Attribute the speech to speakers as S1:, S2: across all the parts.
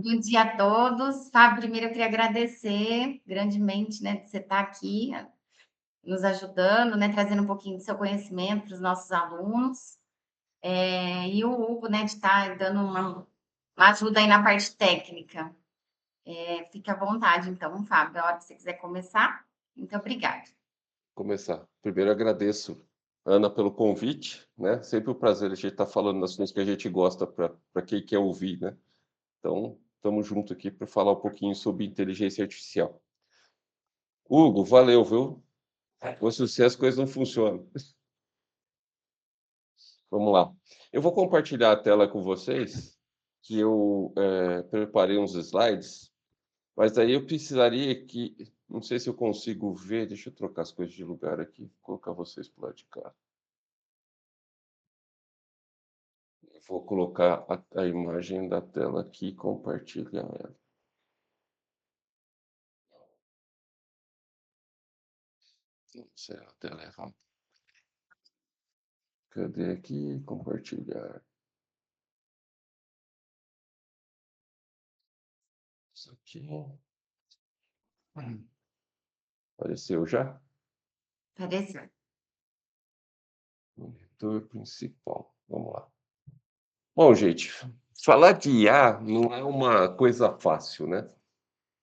S1: Bom dia a todos. Fábio, primeiro eu queria agradecer grandemente, né, de você estar aqui nos ajudando, né, trazendo um pouquinho do seu conhecimento para os nossos alunos. E o Hugo, né, de estar dando uma ajuda aí na parte técnica. Fique à vontade, então, Fábio, a hora que você quiser começar. Muito obrigada.
S2: Começar. Primeiro agradeço, Ana, pelo convite, né? Sempre um prazer a gente estar falando das coisas que a gente gosta para quem quer ouvir, né? Então, estamos juntos aqui para falar um pouquinho sobre inteligência artificial. Hugo, valeu, viu? Você, se as coisas não funcionam. Vamos lá. Eu vou compartilhar a tela com vocês, que eu preparei uns slides, mas aí eu precisaria que, não sei se eu consigo ver, deixa eu trocar as coisas de lugar aqui, colocar vocês para lado de cá. Vou colocar a imagem da tela aqui e compartilhar ela. Será a tela errada? Cadê aqui? Compartilhar. Isso aqui. Apareceu já?
S1: Apareceu.
S2: Monitor principal. Vamos lá. Bom, gente, falar de IA não é uma coisa fácil, né?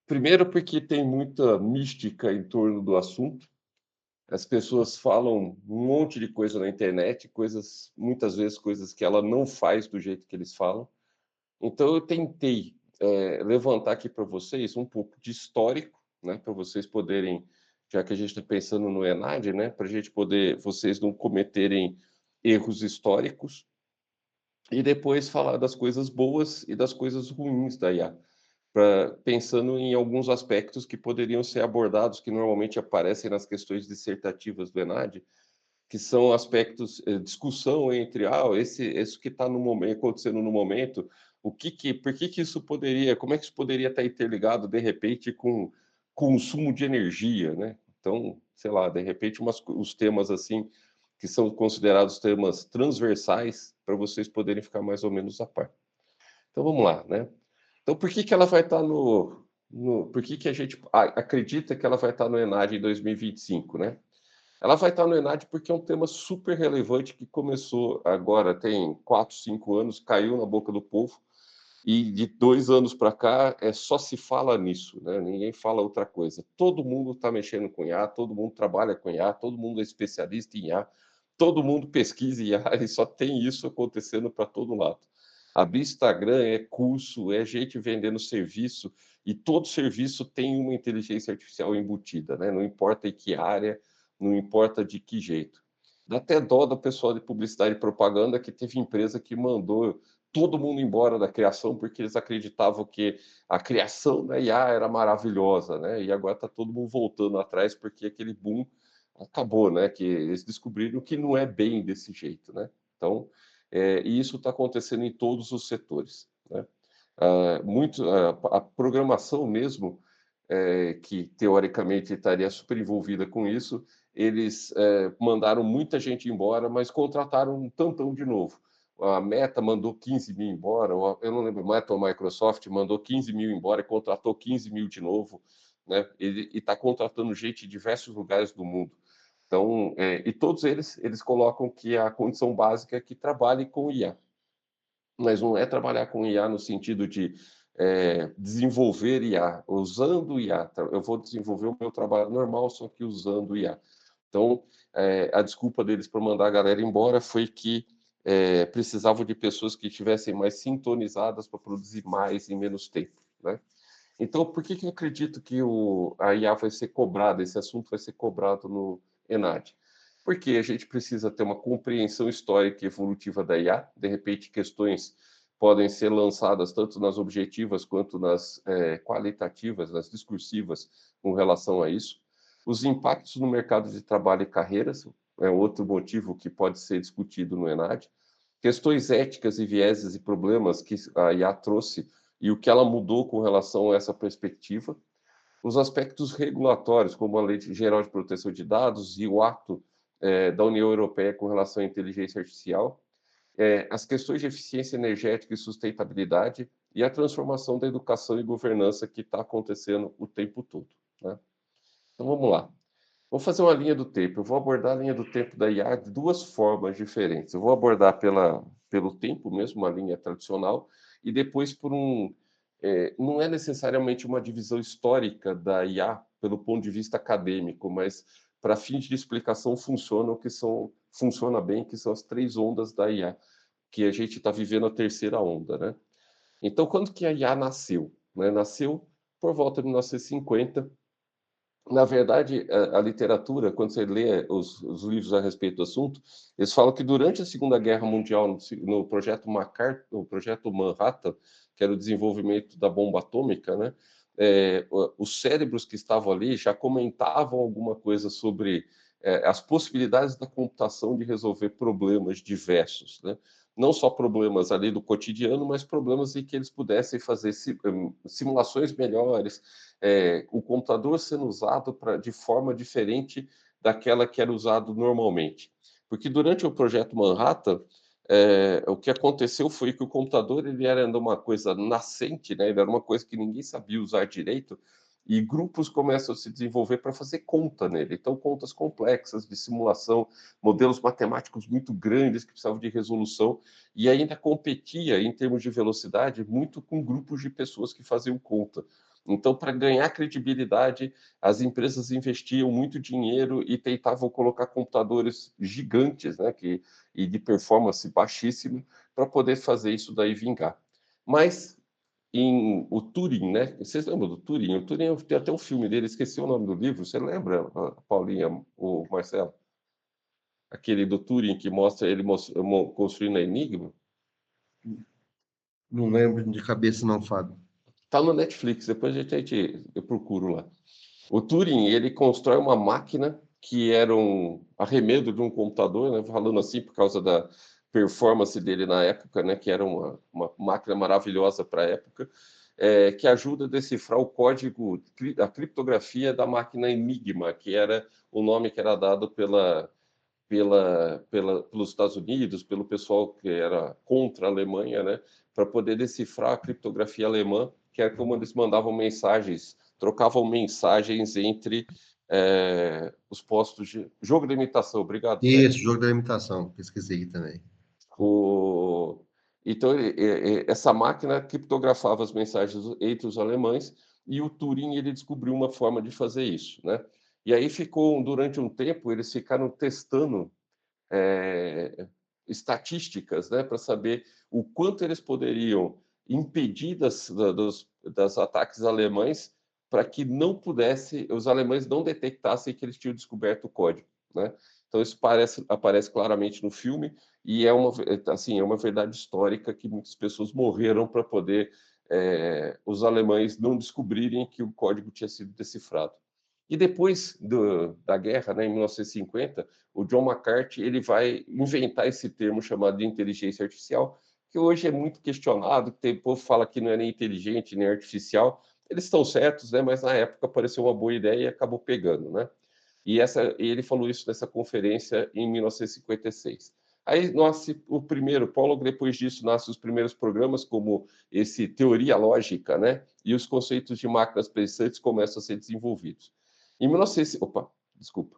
S2: Primeiro porque tem muita mística em torno do assunto. As pessoas falam um monte de coisa na internet, coisas, muitas vezes coisas que ela não faz do jeito que eles falam. Então eu tentei, levantar aqui para vocês um pouco de histórico, né, para vocês poderem, já que a gente está pensando no ENAD, né, para a gente poder, vocês não cometerem erros históricos, e depois falar das coisas boas e das coisas ruins da IA, pensando em alguns aspectos que poderiam ser abordados, que normalmente aparecem nas questões dissertativas do ENAD, que são aspectos, discussão entre, esse que está no momento, acontecendo no momento, por que que isso poderia, como é que isso poderia estar interligado, de repente, com consumo de energia, né? Então, sei lá, de repente, os temas assim, que são considerados temas transversais, para vocês poderem ficar mais ou menos a par. Então, vamos lá, né? Então, por que que ela vai estar por que que a gente acredita que ela vai estar no ENAD em 2025, né? Ela vai estar no ENAD porque é um tema super relevante que começou agora, tem 4, 5 anos, caiu na boca do povo, e de 2 anos para cá só se fala nisso, né? Ninguém fala outra coisa. Todo mundo está mexendo com IA, todo mundo trabalha com IA, todo mundo é especialista em IA, todo mundo pesquisa em IA e só tem isso acontecendo para todo lado. Abrir Instagram é curso, é gente vendendo serviço, e todo serviço tem uma inteligência artificial embutida, né? Não importa em que área, não importa de que jeito. Dá até dó do pessoal de publicidade e propaganda, que teve empresa que mandou todo mundo embora da criação, porque eles acreditavam que a criação da IA era maravilhosa, né? E agora está todo mundo voltando atrás, porque aquele boom acabou, né? Que eles descobriram que não é bem desse jeito, né? Então, e isso está acontecendo em todos os setores, né? A programação mesmo, que teoricamente estaria super envolvida com isso, eles mandaram muita gente embora, mas contrataram um tantão de novo. A Meta mandou 15 mil embora, eu não lembro, Meta ou Microsoft mandou 15 mil embora e contratou 15 mil de novo, né? E está contratando gente em diversos lugares do mundo. Então, e todos eles colocam que a condição básica é que trabalhe com IA, mas não é trabalhar com IA no sentido de desenvolver IA, usando IA. Eu vou desenvolver o meu trabalho normal, só que usando IA. Então, a desculpa deles para mandar a galera embora foi que precisavam de pessoas que estivessem mais sintonizadas para produzir mais em menos tempo, né? Então, por que que eu acredito que a IA vai ser cobrada, esse assunto vai ser cobrado no ENAD? Porque a gente precisa ter uma compreensão histórica e evolutiva da IA, de repente questões podem ser lançadas tanto nas objetivas quanto nas qualitativas, nas discursivas com relação a isso. Os impactos no mercado de trabalho e carreiras é outro motivo que pode ser discutido no ENAD. Questões éticas e vieses e problemas que a IA trouxe e o que ela mudou com relação a essa perspectiva. Os aspectos regulatórios, como a Lei Geral de Proteção de Dados e o ato da União Europeia com relação à inteligência artificial. as questões de eficiência energética e sustentabilidade e a transformação da educação e governança que está acontecendo o tempo todo, né? Então vamos lá. Vou fazer uma linha do tempo. Eu vou abordar a linha do tempo da IA de duas formas diferentes. Eu vou abordar pelo tempo mesmo, uma linha tradicional, e depois por não é necessariamente uma divisão histórica da IA pelo ponto de vista acadêmico, mas para fins de explicação funciona bem, que são as três ondas da IA, que a gente está vivendo a terceira onda, né? Então, quando que a IA nasceu? Né? Nasceu por volta de 1950. Na verdade, a literatura, quando você lê os livros a respeito do assunto, eles falam que durante a Segunda Guerra Mundial, no projeto no projeto Manhattan, que era o desenvolvimento da bomba atômica, né, os cérebros que estavam ali já comentavam alguma coisa sobre as possibilidades da computação de resolver problemas diversos, né? Não só problemas ali do cotidiano, mas problemas em que eles pudessem fazer simulações melhores, o computador sendo usado de forma diferente daquela que era usado normalmente. Porque durante o projeto Manhattan, o que aconteceu foi que o computador ele era ainda uma coisa nascente, né? Ele era uma coisa que ninguém sabia usar direito, e grupos começam a se desenvolver para fazer conta nele. Então, contas complexas de simulação, modelos matemáticos muito grandes que precisavam de resolução, e ainda competia, em termos de velocidade, muito com grupos de pessoas que faziam conta. Então, para ganhar credibilidade, as empresas investiam muito dinheiro e tentavam colocar computadores gigantes, né, e de performance baixíssima, para poder fazer isso daí vingar. Mas o Turing, né? Vocês lembram do Turing? O Turing tem até um filme dele, esqueci o nome do livro. Você lembra, Paulinha, o Marcelo? Aquele do Turing que mostra ele construindo a Enigma?
S3: Não lembro de cabeça, não, Fábio.
S2: Está no Netflix, depois eu procuro lá. O Turing, ele constrói uma máquina que era um arremedo de um computador, né? Falando assim por causa da performance dele na época, né? Que era uma máquina maravilhosa para a época, que ajuda a decifrar o código, a criptografia da máquina Enigma, que era o nome que era dado pelos Estados Unidos, pelo pessoal que era contra a Alemanha, né? Para poder decifrar a criptografia alemã, que era como eles mandavam mensagens, trocavam mensagens entre os postos de jogo de imitação. Obrigado, Fred.
S3: Isso, jogo da imitação, pesquisei também.
S2: O... Então, essa máquina criptografava as mensagens entre os alemães e o Turing ele descobriu uma forma de fazer isso, né? E aí ficou, durante um tempo, eles ficaram testando estatísticas, né, para saber o quanto eles poderiam impedir das ataques alemães para que não pudesse, os alemães não detectassem que eles tinham descoberto o código, né? Então isso aparece claramente no filme e é uma verdade histórica que muitas pessoas morreram para poder os alemães não descobrirem que o código tinha sido decifrado. E depois da guerra, né, em 1950, o John McCarthy ele vai inventar esse termo chamado de inteligência artificial, que hoje é muito questionado, o povo fala que não é nem inteligente nem artificial. Eles estão certos, né, mas na época pareceu uma boa ideia e acabou pegando, né? Ele falou isso nessa conferência em 1956. Aí nasce o primeiro, Paulo, depois disso nascem os primeiros programas, como esse Teoria Lógica, né? E os conceitos de máquinas pensantes começam a ser desenvolvidos. Em 19... Opa, desculpa.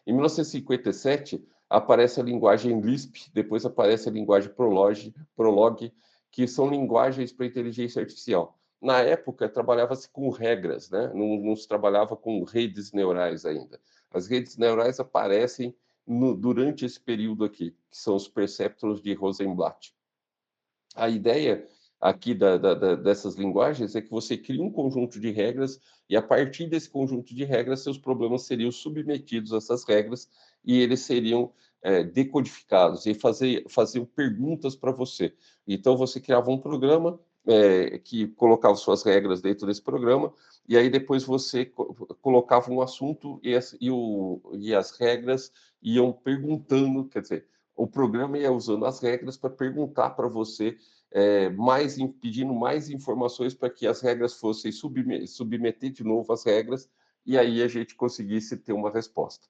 S2: Em 1957, aparece a linguagem Lisp, depois aparece a linguagem Prolog, que são linguagens para inteligência artificial. Na época, trabalhava-se com regras, né? Não se trabalhava com redes neurais ainda. As redes neurais aparecem durante esse período aqui, que são os perceptrons de Rosenblatt. A ideia aqui dessas linguagens é que você cria um conjunto de regras e, a partir desse conjunto de regras, seus problemas seriam submetidos a essas regras e eles seriam decodificados e faziam perguntas para você. Então, você criava um programa que colocava suas regras dentro desse programa e aí depois você colocava um assunto e as regras iam perguntando, quer dizer, o programa ia usando as regras para perguntar para você pedindo mais informações para que as regras fossem submeter de novo as regras e aí a gente conseguisse ter uma resposta.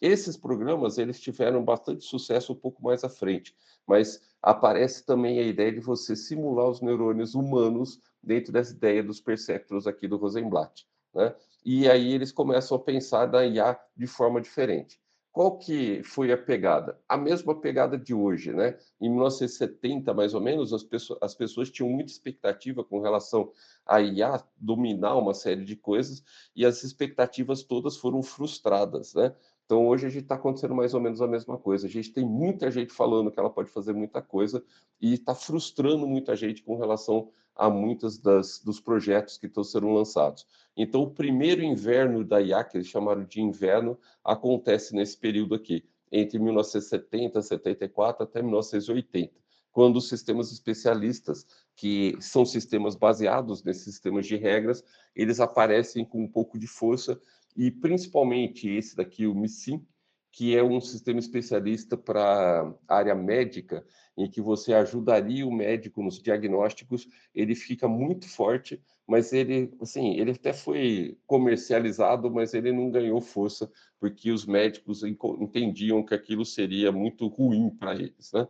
S2: Esses programas, eles tiveram bastante sucesso um pouco mais à frente, mas aparece também a ideia de você simular os neurônios humanos dentro dessa ideia dos perceptrons aqui do Rosenblatt, né? E aí eles começam a pensar na IA de forma diferente. Qual que foi a pegada? A mesma pegada de hoje, né? Em 1970, mais ou menos, as pessoas tinham muita expectativa com relação a IA dominar uma série de coisas e as expectativas todas foram frustradas, né? Então, hoje a gente está acontecendo mais ou menos a mesma coisa. A gente tem muita gente falando que ela pode fazer muita coisa e está frustrando muita gente com relação a muitos dos projetos que estão sendo lançados. Então, o primeiro inverno da IA, que eles chamaram de inverno, acontece nesse período aqui, entre 1970, 74 até 1980, quando os sistemas especialistas, que são sistemas baseados nesses sistemas de regras, eles aparecem com um pouco de força, e principalmente esse daqui, o MISIM, que é um sistema especialista para a área médica, em que você ajudaria o médico nos diagnósticos. Ele fica muito forte, mas ele, assim, ele até foi comercializado, mas ele não ganhou força, porque os médicos entendiam que aquilo seria muito ruim para eles, né?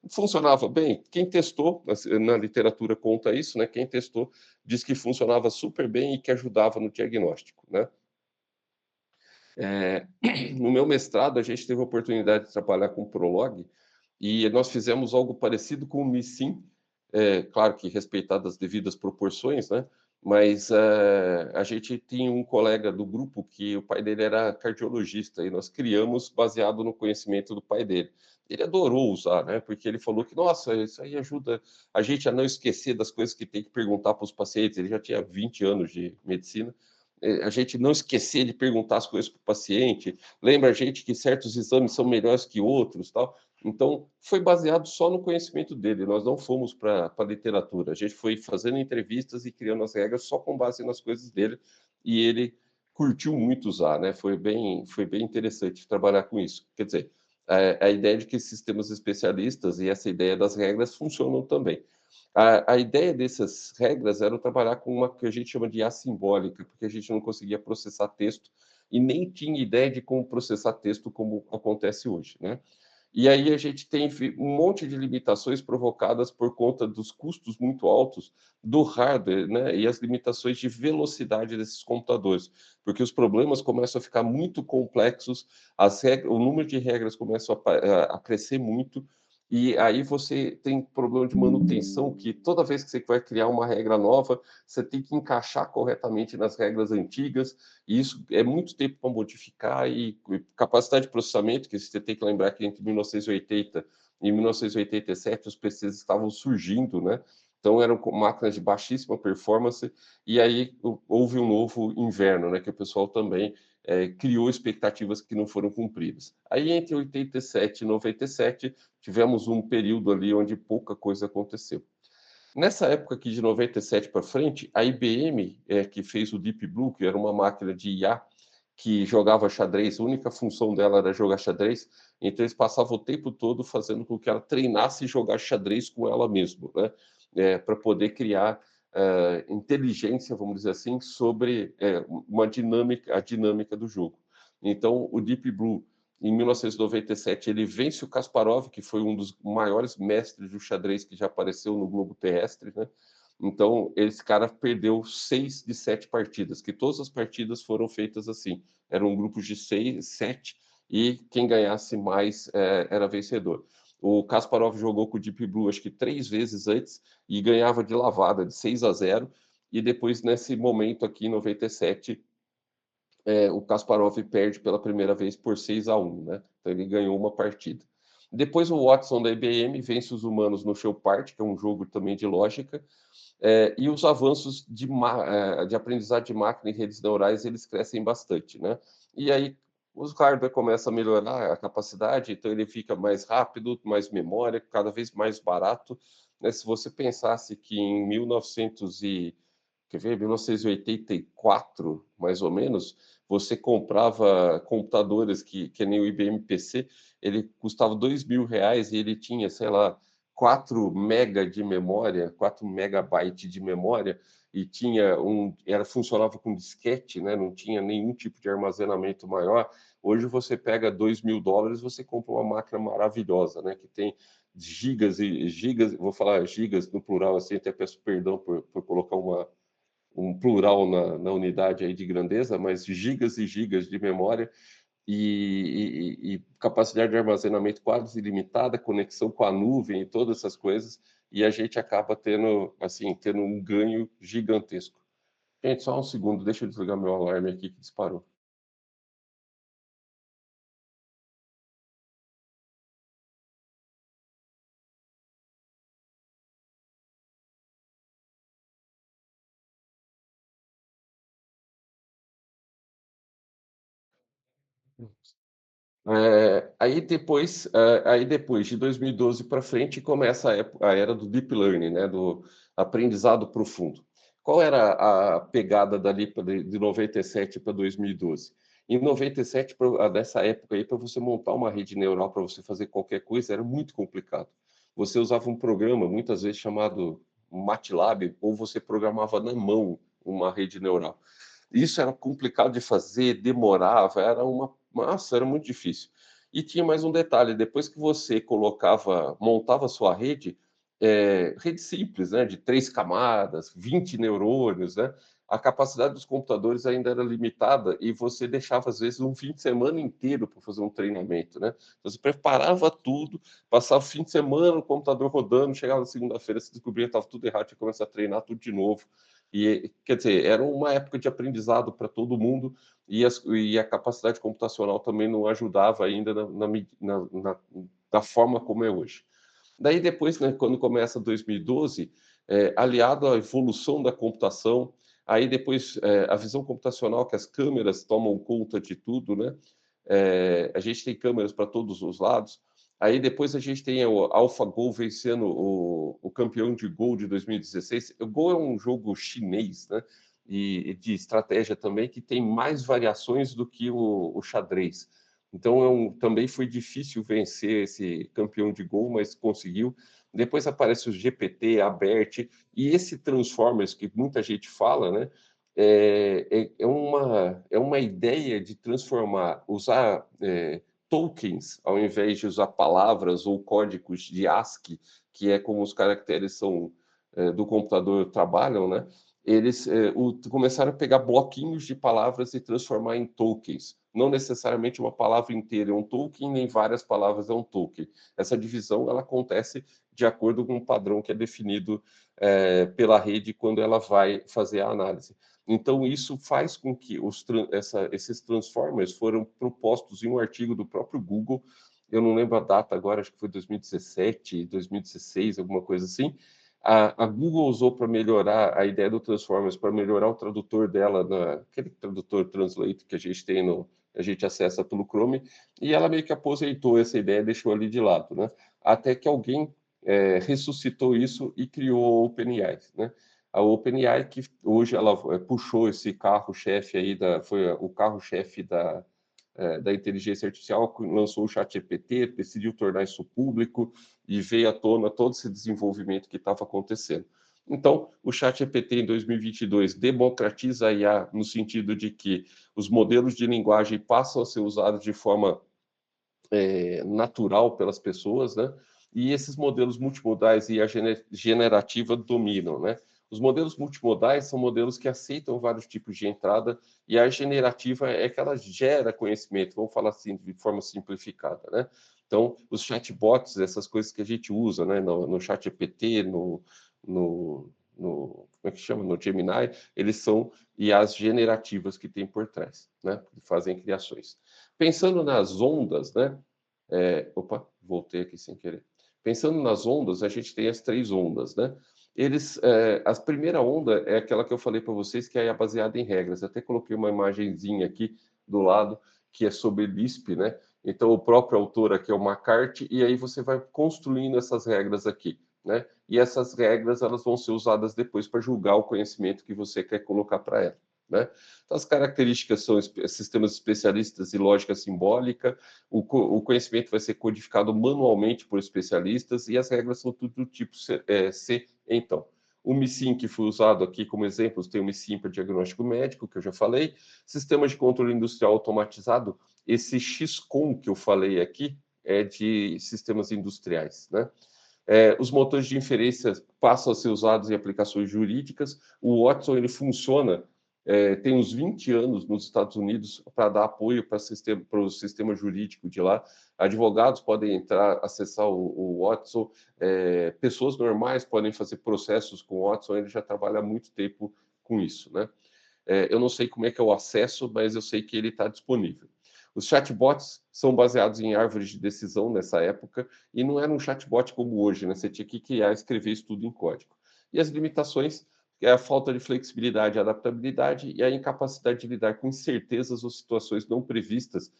S2: Funcionava bem. Quem testou, na literatura conta isso, né? Quem testou diz que funcionava super bem e que ajudava no diagnóstico, né? No meu mestrado, a gente teve a oportunidade de trabalhar com Prolog e nós fizemos algo parecido com o MISIM, claro que respeitadas as devidas proporções, né? Mas a gente tinha um colega do grupo que o pai dele era cardiologista e nós criamos baseado no conhecimento do pai dele. Ele adorou usar, né? Porque ele falou que, nossa, isso aí ajuda a gente a não esquecer das coisas que tem que perguntar para os pacientes. Ele já tinha 20 anos de medicina, a gente não esquecer de perguntar as coisas para o paciente, lembra a gente que certos exames são melhores que outros, tal. Então, foi baseado só no conhecimento dele, nós não fomos para a literatura, a gente foi fazendo entrevistas e criando as regras só com base nas coisas dele, e ele curtiu muito usar, né? Foi bem interessante trabalhar com isso. Quer dizer, a ideia de que sistemas especialistas e essa ideia das regras funcionam também. A ideia dessas regras era trabalhar com uma que a gente chama de assimbólica, porque a gente não conseguia processar texto e nem tinha ideia de como processar texto como acontece hoje, né? E aí a gente tem um monte de limitações provocadas por conta dos custos muito altos do hardware, né? E as limitações de velocidade desses computadores, porque os problemas começam a ficar muito complexos, o número de regras começa a crescer muito, e aí você tem problema de manutenção, que toda vez que você vai criar uma regra nova, você tem que encaixar corretamente nas regras antigas, e isso é muito tempo para modificar, e capacidade de processamento, que você tem que lembrar que entre 1980 e 1987 os PCs estavam surgindo, né? Então eram máquinas de baixíssima performance, e aí houve um novo inverno, né? Que o pessoal também criou expectativas que não foram cumpridas. Aí entre 87 e 97 tivemos um período ali onde pouca coisa aconteceu. Nessa época aqui de 97 para frente, a IBM, que fez o Deep Blue, que era uma máquina de IA que jogava xadrez, a única função dela era jogar xadrez, então eles passavam o tempo todo fazendo com que ela treinasse jogar xadrez com ela mesma, né? Para poder criar inteligência, vamos dizer assim, sobre a dinâmica do jogo. Então, o Deep Blue, em 1997, ele vence o Kasparov, que foi um dos maiores mestres do xadrez que já apareceu no globo terrestre, né? Então, esse cara perdeu 6 de 7 partidas, que todas as partidas foram feitas assim. Eram grupos de 6, 7, e quem ganhasse mais era vencedor. O Kasparov jogou com o Deep Blue, acho que 3 vezes antes, e ganhava de lavada, de 6-0. E depois, nesse momento aqui, em 97, o Kasparov perde pela primeira vez por 6-1, né? Então ele ganhou uma partida. Depois o Watson da IBM vence os humanos no Showpart, que é um jogo também de lógica, e os avanços de aprendizado de máquina e redes neurais, eles crescem bastante, né? E aí os hardware começam a melhorar a capacidade, então ele fica mais rápido, mais memória, cada vez mais barato, né? Se você pensasse que em 1984, mais ou menos, você comprava computadores que nem o IBM PC, ele custava R$ 2.000 e ele tinha, sei lá, 4 mega de memória, 4 megabytes de memória, e funcionava com disquete, né? Não tinha nenhum tipo de armazenamento maior. Hoje você pega $2.000, você compra uma máquina maravilhosa, né? Que tem gigas e gigas, vou falar gigas no plural, assim, até peço perdão por colocar um plural na unidade aí de grandeza, mas gigas e gigas de memória e capacidade de armazenamento quase ilimitada, conexão com a nuvem e todas essas coisas, e a gente acaba tendo, assim, tendo um ganho gigantesco. Gente, só um segundo, deixa eu desligar meu alarme aqui que disparou. Aí depois de 2012 para frente começa a era do deep learning, né, do aprendizado profundo. Qual era a pegada dali de 97 para 2012? Em 97, nessa época aí, para você montar uma rede neural, para você fazer qualquer coisa, era muito complicado. Você usava um programa, muitas vezes chamado MATLAB, ou você programava na mão uma rede neural. Isso era complicado de fazer, demorava, nossa, era muito difícil. E tinha mais um detalhe, depois que você montava a sua rede, rede simples, né, de 3 camadas, 20 neurônios, né, a capacidade dos computadores ainda era limitada e você deixava, às vezes, um fim de semana inteiro para fazer um treinamento, né? Você preparava tudo, passava o fim de semana no computador rodando, chegava na segunda-feira, se descobria que estava tudo errado, tinha que começar a treinar tudo de novo. E, quer dizer, era uma época de aprendizado para todo mundo e a capacidade computacional também não ajudava ainda na forma como é hoje. Daí depois, né, quando começa 2012, aliado à evolução da computação, aí depois a visão computacional, que as câmeras tomam conta de tudo, né? A gente tem câmeras para todos os lados. Aí depois a gente tem o AlphaGo vencendo o campeão de Go de 2016. O Go é um jogo chinês, né? E de estratégia também, que tem mais variações do que o xadrez. Então também foi difícil vencer esse campeão de Go, mas conseguiu. Depois aparece o GPT, a BERT, e esse Transformers que muita gente fala, né? É uma ideia de usar tokens ao invés de usar palavras ou códigos de ASCII, que é como os caracteres do computador trabalham, né? Eles começaram a pegar bloquinhos de palavras e transformar em tokens. Não necessariamente uma palavra inteira é um token, nem várias palavras é um token. Essa divisão ela acontece de acordo com um padrão que é definido pela rede quando ela vai fazer a análise. Então, isso faz com que esses transformers foram propostos em um artigo do próprio Google, eu não lembro a data agora, acho que foi 2017, 2016, alguma coisa assim. A Google usou para melhorar a ideia do Transformers, para melhorar o tradutor dela, aquele tradutor Translate que a gente tem a gente acessa pelo Chrome, e ela meio que aposentou essa ideia, deixou ali de lado, né? Até que alguém ressuscitou isso e criou a OpenAI, né? A OpenAI, que hoje ela puxou esse carro-chefe aí, foi o carro-chefe da inteligência artificial, lançou o ChatGPT, decidiu tornar isso público e veio à tona todo esse desenvolvimento que estava acontecendo. Então, o ChatGPT em 2022 democratiza a IA no sentido de que os modelos de linguagem passam a ser usados de forma natural pelas pessoas, né? E esses modelos multimodais e a generativa dominam, né? Os modelos multimodais são modelos que aceitam vários tipos de entrada e a generativa é que ela gera conhecimento, vamos falar assim de forma simplificada, né? Então, os chatbots, essas coisas que a gente usa, né, no ChatGPT, como é que chama? No Gemini, eles são IAs generativas que tem por trás, né? Que fazem criações. Pensando nas ondas, né? Opa, voltei aqui sem querer. Pensando nas ondas, a gente tem as 3 ondas, né? A primeira onda é aquela que eu falei para vocês, que é baseada em regras. Até coloquei uma imagenzinha aqui do lado, que é sobre Lisp, né? Então, o próprio autor aqui é o McCarthy, e aí você vai construindo essas regras aqui, né? E essas regras, elas vão ser usadas depois para julgar o conhecimento que você quer colocar para ela, né? Então, as características são sistemas especialistas e lógica simbólica, o conhecimento vai ser codificado manualmente por especialistas e as regras são tudo do tipo C, então. O MISIM, que foi usado aqui como exemplo, tem o MISIM para diagnóstico médico, que eu já falei. Sistema de controle industrial automatizado, esse XCOM que eu falei aqui é de sistemas industriais, né? Os motores de inferência passam a ser usados em aplicações jurídicas. O Watson ele funciona, tem uns 20 anos nos Estados Unidos para dar apoio para o sistema jurídico de lá. Advogados podem entrar, acessar o Watson, pessoas normais podem fazer processos com o Watson, ele já trabalha há muito tempo com isso, né? Eu não sei como é que é o acesso, mas eu sei que ele está disponível. Os chatbots são baseados em árvores de decisão nessa época, e não era um chatbot como hoje, né? Você tinha que criar, escrever isso tudo em código. E as limitações é a falta de flexibilidade e adaptabilidade e a incapacidade de lidar com incertezas ou situações não previstas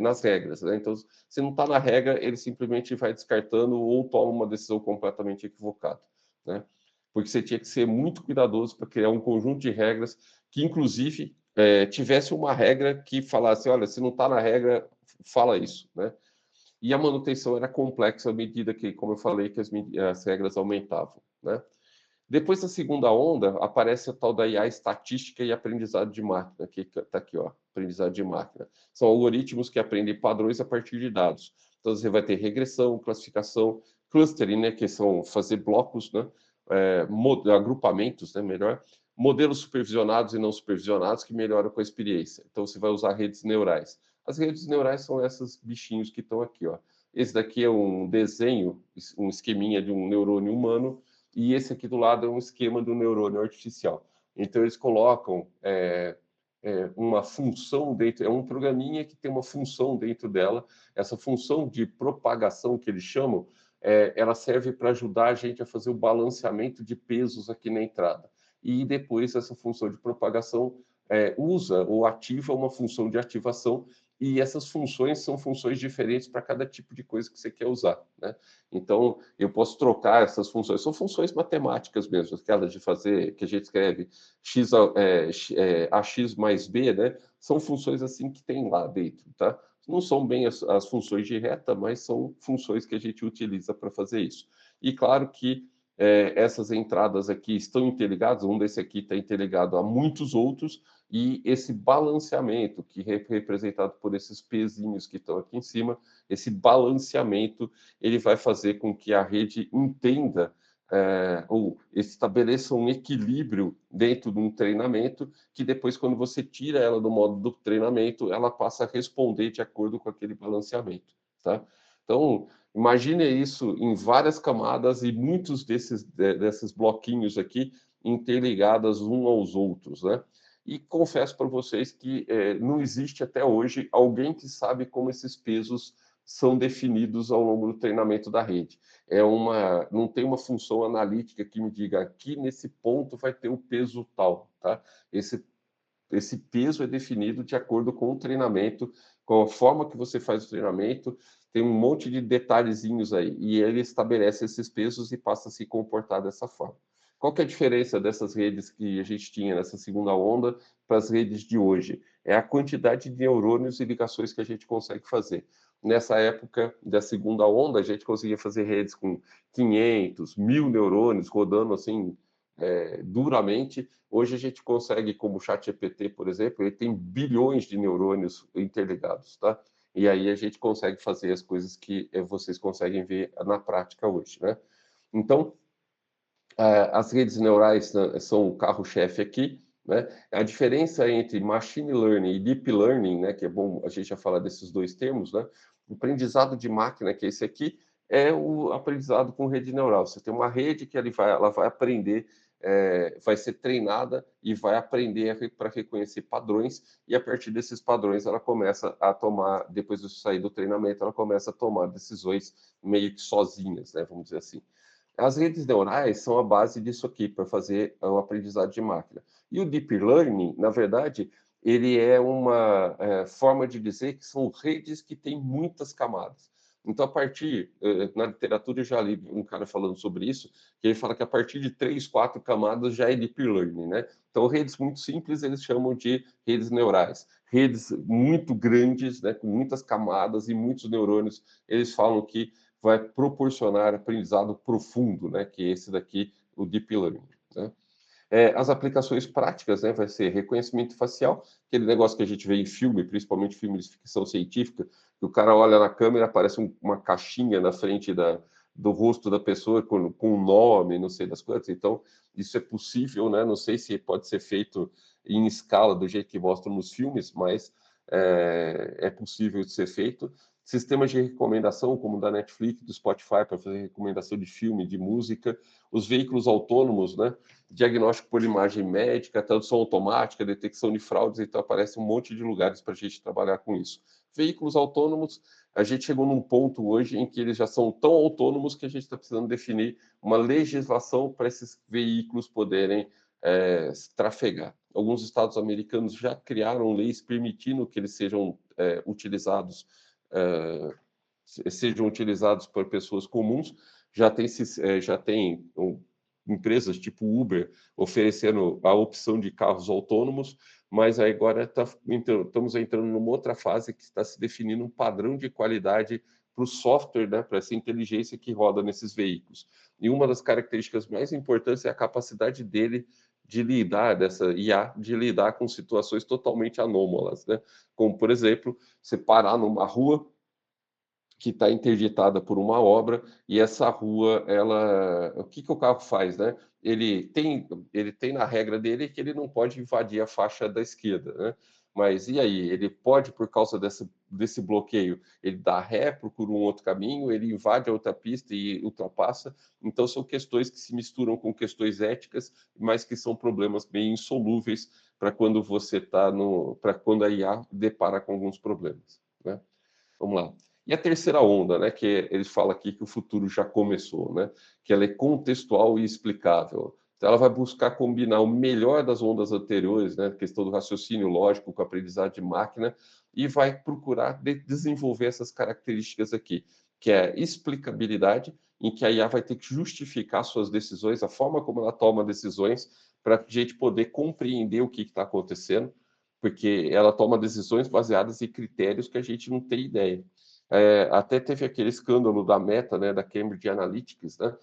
S2: nas regras, né? Então, se não está na regra, ele simplesmente vai descartando ou toma uma decisão completamente equivocada, né? Porque você tinha que ser muito cuidadoso para criar um conjunto de regras que, inclusive, tivesse uma regra que falasse, olha, se não está na regra, fala isso, né? E a manutenção era complexa à medida que, como eu falei, que as regras aumentavam, né? Depois da segunda onda, aparece a tal da IA estatística e aprendizado de máquina, que está aqui, ó, aprendizado de máquina. São algoritmos que aprendem padrões a partir de dados. Então, você vai ter regressão, classificação, clustering, né, que são fazer blocos, né, agrupamentos, né, melhor, modelos supervisionados e não supervisionados que melhoram com a experiência. Então, você vai usar redes neurais. As redes neurais são esses bichinhos que estão aqui, ó. Esse daqui é um desenho, um esqueminha de um neurônio humano, e esse aqui do lado é um esquema do neurônio artificial. Então, eles colocam uma função dentro, é um programinha que tem uma função dentro dela. Essa função de propagação, que eles chamam, ela serve para ajudar a gente a fazer o balanceamento de pesos aqui na entrada. E depois, essa função de propagação usa ou ativa uma função de ativação, e essas funções são funções diferentes para cada tipo de coisa que você quer usar, né? Então, eu posso trocar essas funções. São funções matemáticas mesmo, aquelas de fazer, que a gente escreve AX mais B, né? São funções assim que tem lá dentro, tá? Não são bem as funções de reta, mas são funções que a gente utiliza para fazer isso. E claro que essas entradas aqui estão interligadas, um desse aqui está interligado a muitos outros, e esse balanceamento, que é representado por esses pezinhos que estão aqui em cima, esse balanceamento, ele vai fazer com que a rede entenda ou estabeleça um equilíbrio dentro de um treinamento, que depois, quando você tira ela do modo do treinamento, ela passa a responder de acordo com aquele balanceamento, tá? Então, imagine isso em várias camadas e muitos desses bloquinhos aqui interligados uns aos outros, né? E confesso para vocês que não existe até hoje alguém que sabe como esses pesos são definidos ao longo do treinamento da rede. Não tem uma função analítica que me diga aqui nesse ponto vai ter o peso tal, tá? Esse peso é definido de acordo com o treinamento, com a forma que você faz o treinamento, tem um monte de detalhezinhos aí, e ele estabelece esses pesos e passa a se comportar dessa forma. Qual que é a diferença dessas redes que a gente tinha nessa segunda onda para as redes de hoje? É a quantidade de neurônios e ligações que a gente consegue fazer. Nessa época da segunda onda, a gente conseguia fazer redes com 500, 1.000 neurônios rodando assim duramente. Hoje a gente consegue, como o ChatGPT, por exemplo, ele tem bilhões de neurônios interligados, tá? E aí a gente consegue fazer as coisas que vocês conseguem ver na prática hoje, né? Então, as redes neurais, né, são o carro-chefe aqui, né? A diferença entre machine learning e deep learning, né, que é bom a gente já falar desses dois termos, né? O aprendizado de máquina, que é esse aqui, é o aprendizado com rede neural. Você tem uma rede que ela vai aprender, vai ser treinada e vai aprender para reconhecer padrões, e a partir desses padrões ela começa a tomar, depois de sair do treinamento, ela começa a tomar decisões meio que sozinhas, né, vamos dizer assim. As redes neurais são a base disso aqui, para fazer o aprendizado de máquina. E o Deep Learning, na verdade, ele é uma forma de dizer que são redes que têm muitas camadas. Então, a partir, na literatura eu já li um cara falando sobre isso, que ele fala que a partir de 3, 4 camadas já é deep learning, né? Então, redes muito simples eles chamam de redes neurais. Redes muito grandes, né, com muitas camadas e muitos neurônios, eles falam que vai proporcionar aprendizado profundo, né, que é esse daqui, o deep learning, né? As aplicações práticas, né, vai ser reconhecimento facial, aquele negócio que a gente vê em filme, principalmente filme de ficção científica, que o cara olha na câmera, aparece uma caixinha na frente do rosto da pessoa com um nome, não sei das quantas. Então, isso é possível, né? Não sei se pode ser feito em escala do jeito que mostram nos filmes, mas é possível de ser feito. Sistemas de recomendação, como o da Netflix, do Spotify, para fazer recomendação de filme, de música. Os veículos autônomos, né? Diagnóstico por imagem médica, tradução automática, detecção de fraudes, então aparece um monte de lugares para a gente trabalhar com isso. Veículos autônomos, a gente chegou num ponto hoje em que eles já são tão autônomos que a gente está precisando definir uma legislação para esses veículos poderem trafegar. Alguns estados americanos já criaram leis permitindo que eles sejam utilizados por pessoas comuns. Já tem empresas tipo Uber oferecendo a opção de carros autônomos, mas agora estamos entrando numa outra fase que está se definindo um padrão de qualidade para o software, né, para essa inteligência que roda nesses veículos. E uma das características mais importantes é a capacidade dele dessa IA, de lidar com situações totalmente anômalas, né? Como, por exemplo, você parar numa rua que está interditada por uma obra e essa rua, o que o carro faz, né? Ele tem na regra dele que ele não pode invadir a faixa da esquerda, né? Mas e aí? Ele pode, por causa desse bloqueio, ele dá ré, procura um outro caminho, ele invade a outra pista e ultrapassa. Então, são questões que se misturam com questões éticas, mas que são problemas bem insolúveis para quando a IA depara com alguns problemas, né? Vamos lá. E a terceira onda, né, que eles falam aqui que o futuro já começou, né, que ela é contextual e explicável. Então, ela vai buscar combinar o melhor das ondas anteriores, né, questão do raciocínio lógico com a aprendizagem de máquina, e vai procurar desenvolver essas características aqui, que é explicabilidade, em que a IA vai ter que justificar suas decisões, a forma como ela toma decisões, para a gente poder compreender o que está acontecendo, porque ela toma decisões baseadas em critérios que a gente não tem ideia. Até teve aquele escândalo da Meta, né, da Cambridge Analytics, né?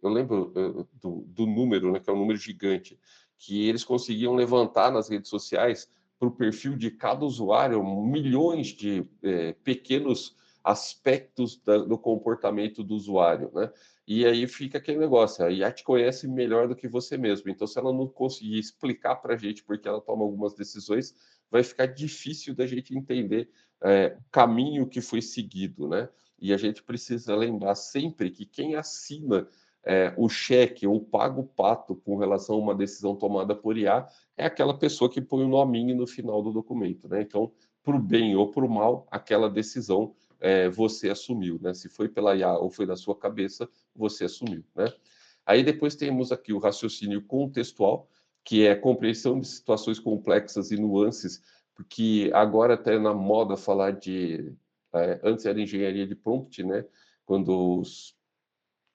S2: Eu lembro do número, né, que é um número gigante, que eles conseguiam levantar nas redes sociais para o perfil de cada usuário milhões de pequenos aspectos do comportamento do usuário, né? E aí fica aquele negócio, a IA te conhece melhor do que você mesmo. Então, se ela não conseguir explicar para a gente porque ela toma algumas decisões, vai ficar difícil da gente entender o caminho que foi seguido, né? E a gente precisa lembrar sempre que quem assina o cheque ou paga o pato com relação a uma decisão tomada por IA é aquela pessoa que põe o nominho no final do documento, né? Então, para o bem ou para o mal, aquela decisão você assumiu, né? Se foi pela IA ou foi da sua cabeça, você assumiu, né? Aí depois temos aqui o raciocínio contextual, que é a compreensão de situações complexas e nuances, porque agora está na moda falar antes era engenharia de prompt, né? Quando os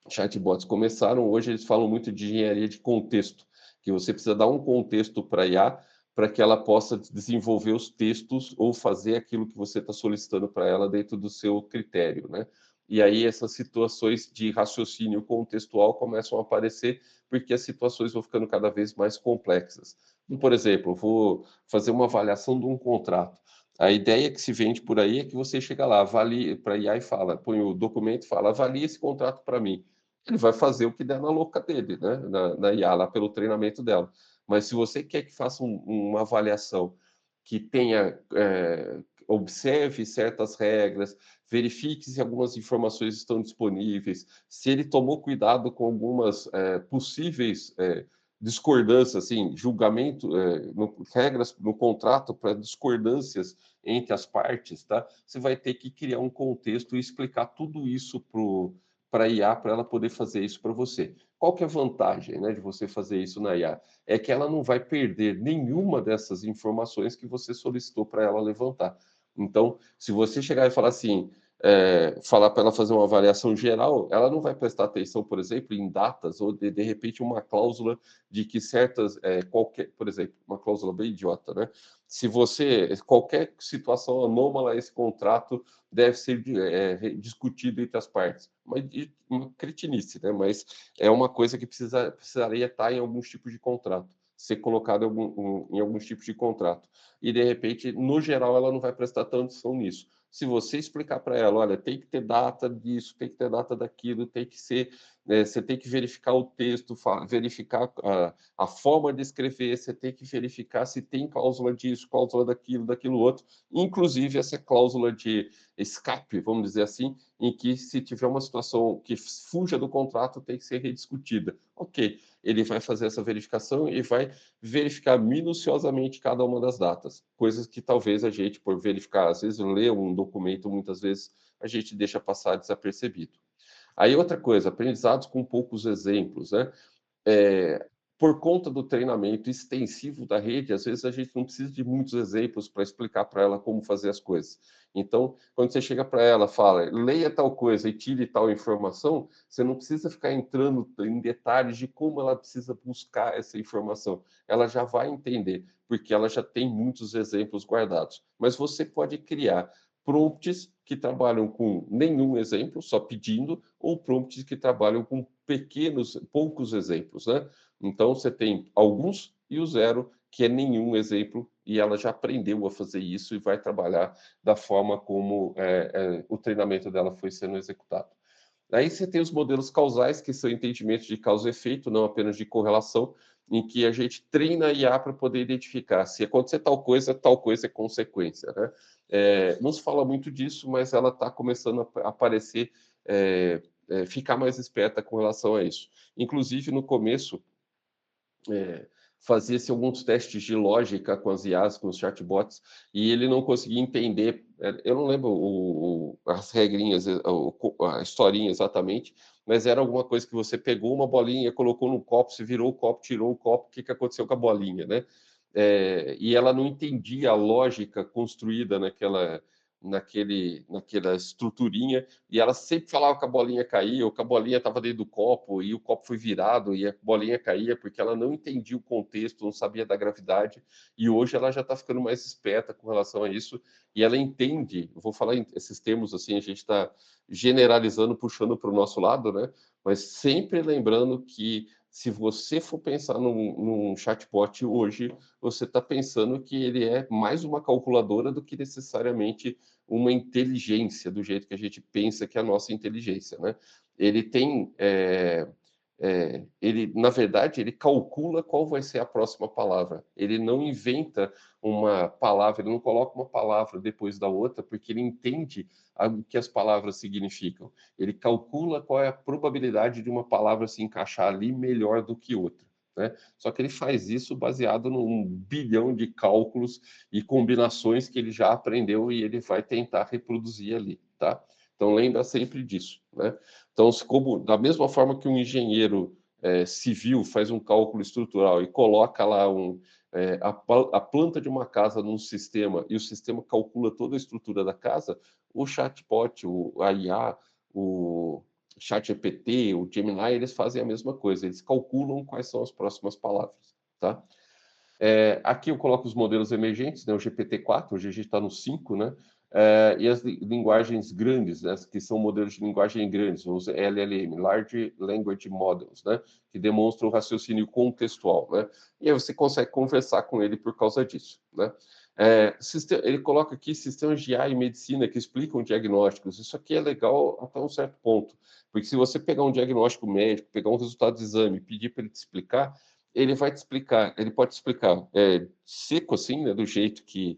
S2: chatbots começaram, hoje eles falam muito de engenharia de contexto, que você precisa dar um contexto para a IA para que ela possa desenvolver os textos ou fazer aquilo que você está solicitando para ela dentro do seu critério, né? E aí essas situações de raciocínio contextual começam a aparecer porque as situações vão ficando cada vez mais complexas. Por exemplo, eu vou fazer uma avaliação de um contrato. A ideia que se vende por aí é que você chega lá, avalie para a IA e fala, põe o documento e fala, avalie esse contrato para mim. Ele vai fazer o que der na louca dele, né? Na IA, lá pelo treinamento dela. Mas se você quer que faça uma avaliação que observe certas regras, verifique se algumas informações estão disponíveis, se ele tomou cuidado com algumas possíveis discordâncias, assim, regras no contrato para discordâncias entre as partes, tá? Você vai ter que criar um contexto e explicar tudo isso para a IA, para ela poder fazer isso para você. Qual que é a vantagem, né, de você fazer isso na IA? É que ela não vai perder nenhuma dessas informações que você solicitou para ela levantar. Então, se você chegar e falar assim, falar para ela fazer uma avaliação geral, ela não vai prestar atenção, por exemplo, em datas ou de repente uma cláusula de que certas, qualquer, por exemplo, uma cláusula bem idiota, né? Se você, qualquer situação anômala a esse contrato deve ser discutido entre as partes. Uma cretinice, né? Mas é uma coisa que precisaria estar em alguns tipos de contrato, ser colocado em alguns tipos de contrato. E, de repente, no geral, ela não vai prestar atenção nisso. Se você explicar para ela, olha, tem que ter data disso, tem que ter data daquilo, tem que ser, você tem que verificar o texto, verificar a forma de escrever, você tem que verificar se tem cláusula disso, cláusula daquilo, daquilo outro, inclusive essa cláusula de escape, vamos dizer assim, em que se tiver uma situação que fuja do contrato, tem que ser rediscutida. Ok, ele vai fazer essa verificação e vai verificar minuciosamente cada uma das datas, coisas que talvez a gente, por verificar, às vezes ler um documento, muitas vezes a gente deixa passar desapercebido. Aí outra coisa, aprendizados com poucos exemplos, né? Por conta do treinamento extensivo da rede, às vezes a gente não precisa de muitos exemplos para explicar para ela como fazer as coisas. Então, quando você chega para ela, fala, leia tal coisa e tire tal informação, você não precisa ficar entrando em detalhes de como ela precisa buscar essa informação. Ela já vai entender, porque ela já tem muitos exemplos guardados. Mas você pode criar prompts que trabalham com nenhum exemplo, só pedindo, ou prompts que trabalham com poucos exemplos, né? Então, você tem alguns e o zero, que é nenhum exemplo, e ela já aprendeu a fazer isso e vai trabalhar da forma como o treinamento dela foi sendo executado. Aí você tem os modelos causais, que são entendimentos de causa e efeito, não apenas de correlação, em que a gente treina a IA para poder identificar se acontecer tal coisa é consequência, né? Não se fala muito disso, mas ela está começando a aparecer, ficar mais esperta com relação a isso. Inclusive, no começo, fazia-se alguns testes de lógica com as IAs, com os chatbots, e ele não conseguia entender. Eu não lembro as regrinhas, a historinha exatamente, mas era alguma coisa que você pegou uma bolinha, colocou no copo, se virou o copo, tirou o copo, o que aconteceu com a bolinha, né? E ela não entendia a lógica construída naquela estruturinha, e ela sempre falava que a bolinha caía, ou que a bolinha estava dentro do copo, e o copo foi virado, e a bolinha caía, porque ela não entendia o contexto, não sabia da gravidade, e hoje ela já está ficando mais esperta com relação a isso, e ela entende, eu vou falar esses termos assim, a gente está generalizando, puxando para o nosso lado, né? Mas sempre lembrando que se você for pensar num chatbot hoje, você está pensando que ele é mais uma calculadora do que necessariamente uma inteligência, do jeito que a gente pensa que é a nossa inteligência, né? Ele tem, ele, na verdade, ele calcula qual vai ser a próxima palavra. Ele não inventa uma palavra, ele não coloca uma palavra depois da outra, porque ele entende o que as palavras significam. Ele calcula qual é a probabilidade de uma palavra se encaixar ali melhor do que outra, né? Só que ele faz isso baseado num bilhão de cálculos e combinações que ele já aprendeu e ele vai tentar reproduzir ali, tá? Então lembra sempre disso, né? Então, como da mesma forma que um engenheiro civil faz um cálculo estrutural e coloca lá a planta de uma casa num sistema e o sistema calcula toda a estrutura da casa, o chatbot, a IA, o ChatGPT, o Gemini, eles fazem a mesma coisa, eles calculam quais são as próximas palavras, tá? Aqui eu coloco os modelos emergentes, né, o GPT-4, hoje a gente está no 5, né? E as linguagens grandes, né, que são modelos de linguagem grandes, os LLM, Large Language Models, né, que demonstram o raciocínio contextual, né? E aí você consegue conversar com ele por causa disso, né? Ele coloca aqui sistemas de AI e medicina que explicam diagnósticos. Isso aqui é legal até um certo ponto, porque se você pegar um diagnóstico médico, pegar um resultado de exame e pedir para ele te explicar, ele vai te explicar, ele pode te explicar seco assim, né, do jeito que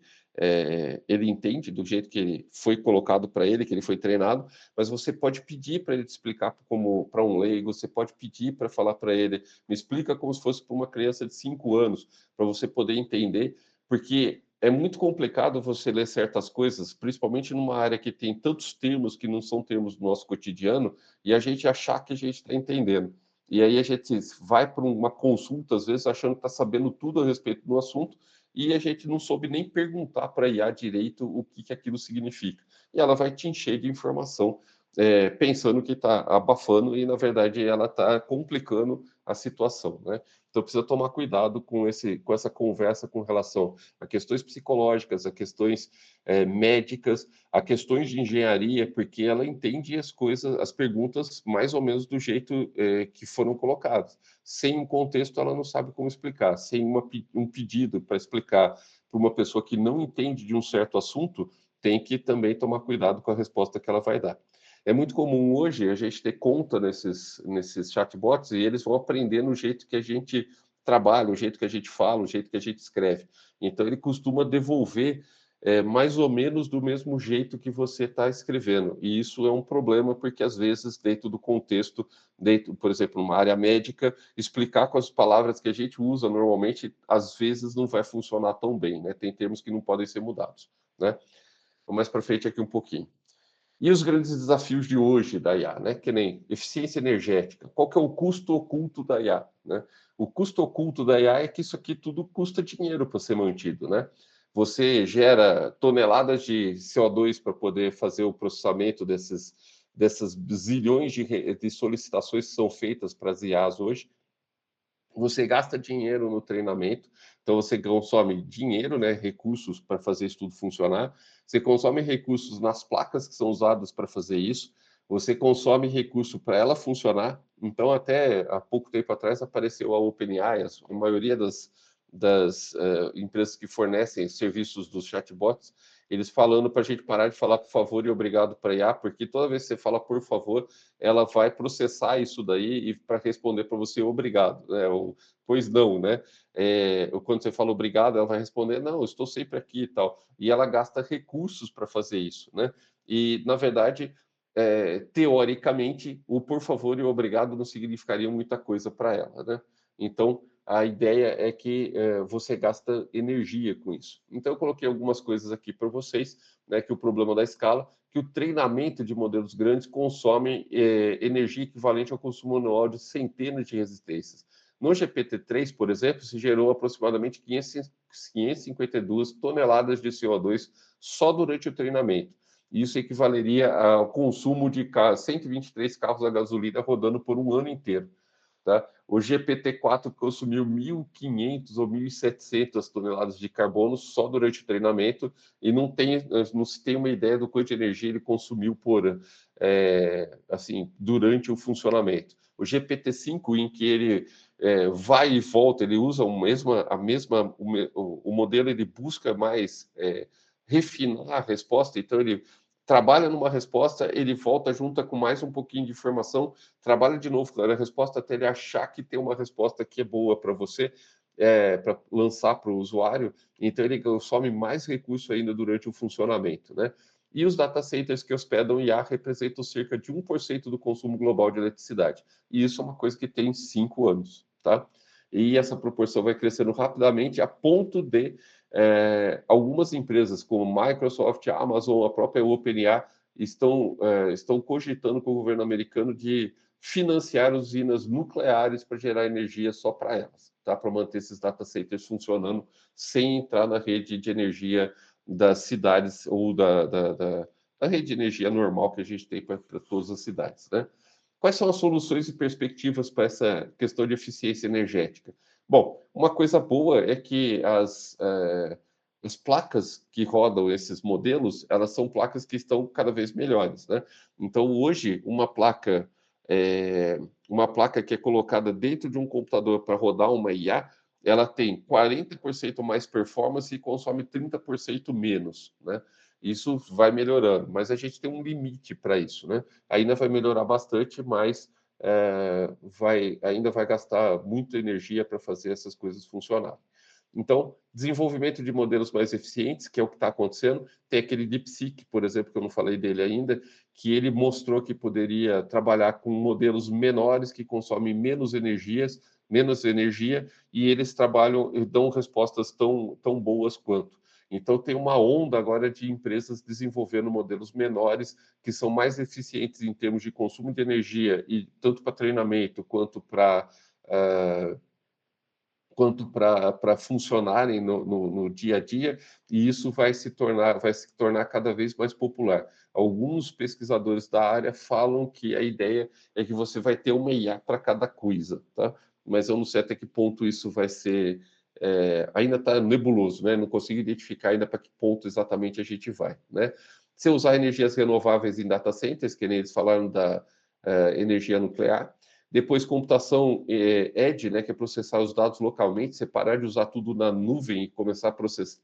S2: ele entende, do jeito que ele foi colocado para ele, que ele foi treinado, mas você pode pedir para ele te explicar como para um leigo, você pode pedir para falar para ele, me explica como se fosse para uma criança de 5 anos, para você poder entender, porque é muito complicado você ler certas coisas, principalmente numa área que tem tantos termos que não são termos do nosso cotidiano, e a gente achar que a gente está entendendo. E aí a gente vai para uma consulta, às vezes, achando que está sabendo tudo a respeito do assunto, e a gente não soube nem perguntar para a IA direito o que aquilo significa. e ela vai te encher de informação, pensando que está abafando e, na verdade, ela está complicando a situação, né? Então, precisa tomar cuidado com essa conversa com relação a questões psicológicas, a questões médicas, a questões de engenharia, porque ela entende as coisas, as perguntas mais ou menos do jeito que foram colocadas. Sem um contexto, ela não sabe como explicar. Sem um pedido para explicar para uma pessoa que não entende de um certo assunto, tem que também tomar cuidado com a resposta que ela vai dar. É muito comum hoje a gente ter conta nesses chatbots e eles vão aprender no jeito que a gente trabalha, o jeito que a gente fala, o jeito que a gente escreve. Então, ele costuma devolver mais ou menos do mesmo jeito que você está escrevendo. E isso é um problema, porque às vezes, dentro do contexto, dentro, por exemplo, numa área médica, explicar com as palavras que a gente usa normalmente, às vezes não vai funcionar tão bem, né? Tem termos que não podem ser mudados, né? Vou mais para frente aqui um pouquinho. E os grandes desafios de hoje da IA, né? Que nem eficiência energética. Qual que é o custo oculto da IA, né? O custo oculto da IA é que isso aqui tudo custa dinheiro para ser mantido, né? Você gera toneladas de CO2 para poder fazer o processamento dessas zilhões de solicitações que são feitas para as IAs hoje. Você gasta dinheiro no treinamento, então você consome dinheiro, né, recursos para fazer isso tudo funcionar. Você consome recursos nas placas que são usadas para fazer isso. Você consome recurso para ela funcionar. Então, até há pouco tempo atrás apareceu a OpenAI, a maioria das empresas que fornecem serviços dos chatbots, eles falando para a gente parar de falar por favor e obrigado para IA, porque toda vez que você fala por favor, ela vai processar isso daí e para responder para você obrigado, né? Ou, pois não, né? Quando você fala obrigado, ela vai responder não, eu estou sempre aqui e tal. E ela gasta recursos para fazer isso, né? E na verdade, teoricamente, o por favor e o obrigado não significariam muita coisa para ela, né? Então, a ideia é que você gasta energia com isso. Então, eu coloquei algumas coisas aqui para vocês, né? Que o problema da escala, que o treinamento de modelos grandes consome energia equivalente ao consumo anual de centenas de resistências. No GPT-3, por exemplo, se gerou aproximadamente 552 toneladas de CO2 só durante o treinamento. Isso equivaleria ao consumo de 123 carros a gasolina rodando por um ano inteiro. Tá? O GPT-4 consumiu 1.500 ou 1.700 toneladas de carbono só durante o treinamento e não se tem uma ideia do quanto de energia ele consumiu assim, durante o funcionamento. O GPT-5, em que ele vai e volta, ele usa o modelo, ele busca mais refinar a resposta, então ele trabalha numa resposta, ele volta, junta com mais um pouquinho de informação, trabalha de novo na resposta até ele achar que tem uma resposta que é boa para você, para lançar para o usuário, então ele consome mais recurso ainda durante o funcionamento, né? E os data centers que hospedam IA representam cerca de 1% do consumo global de eletricidade. E isso é uma coisa que tem 5 anos, tá? E essa proporção vai crescendo rapidamente a ponto de algumas empresas como Microsoft, Amazon, a própria OpenAI estão cogitando com o governo americano de financiar usinas nucleares para gerar energia só para elas, tá? Para manter esses data centers funcionando sem entrar na rede de energia das cidades ou da rede de energia normal que a gente tem para todas as cidades, né? Quais são as soluções e perspectivas para essa questão de eficiência energética? Bom, uma coisa boa é que as placas que rodam esses modelos, elas são placas que estão cada vez melhores, né? Então, hoje, uma placa que é colocada dentro de um computador para rodar uma IA, ela tem 40% mais performance e consome 30% menos, né? Isso vai melhorando, mas a gente tem um limite para isso, né? Ainda vai melhorar bastante, mas ainda vai gastar muita energia para fazer essas coisas funcionarem. Então, desenvolvimento de modelos mais eficientes, que é o que está acontecendo. Tem aquele DeepSeek, por exemplo, que eu não falei dele ainda, que ele mostrou que poderia trabalhar com modelos menores que consomem menos energia, e eles trabalham e dão respostas tão boas quanto. Então, tem uma onda agora de empresas desenvolvendo modelos menores que são mais eficientes em termos de consumo de energia, e tanto para treinamento quanto para quanto para funcionarem no dia a dia, e isso vai se tornar cada vez mais popular. Alguns pesquisadores da área falam que a ideia é que você vai ter uma IA para cada coisa, tá? Mas eu não sei até que ponto isso vai ser. Ainda está nebuloso, né? Não consigo identificar ainda para que ponto exatamente a gente vai, né? Se usar energias renováveis em data centers, que nem eles falaram da energia nuclear. Depois, computação edge, né, que é processar os dados localmente, você parar de usar tudo na nuvem e começar a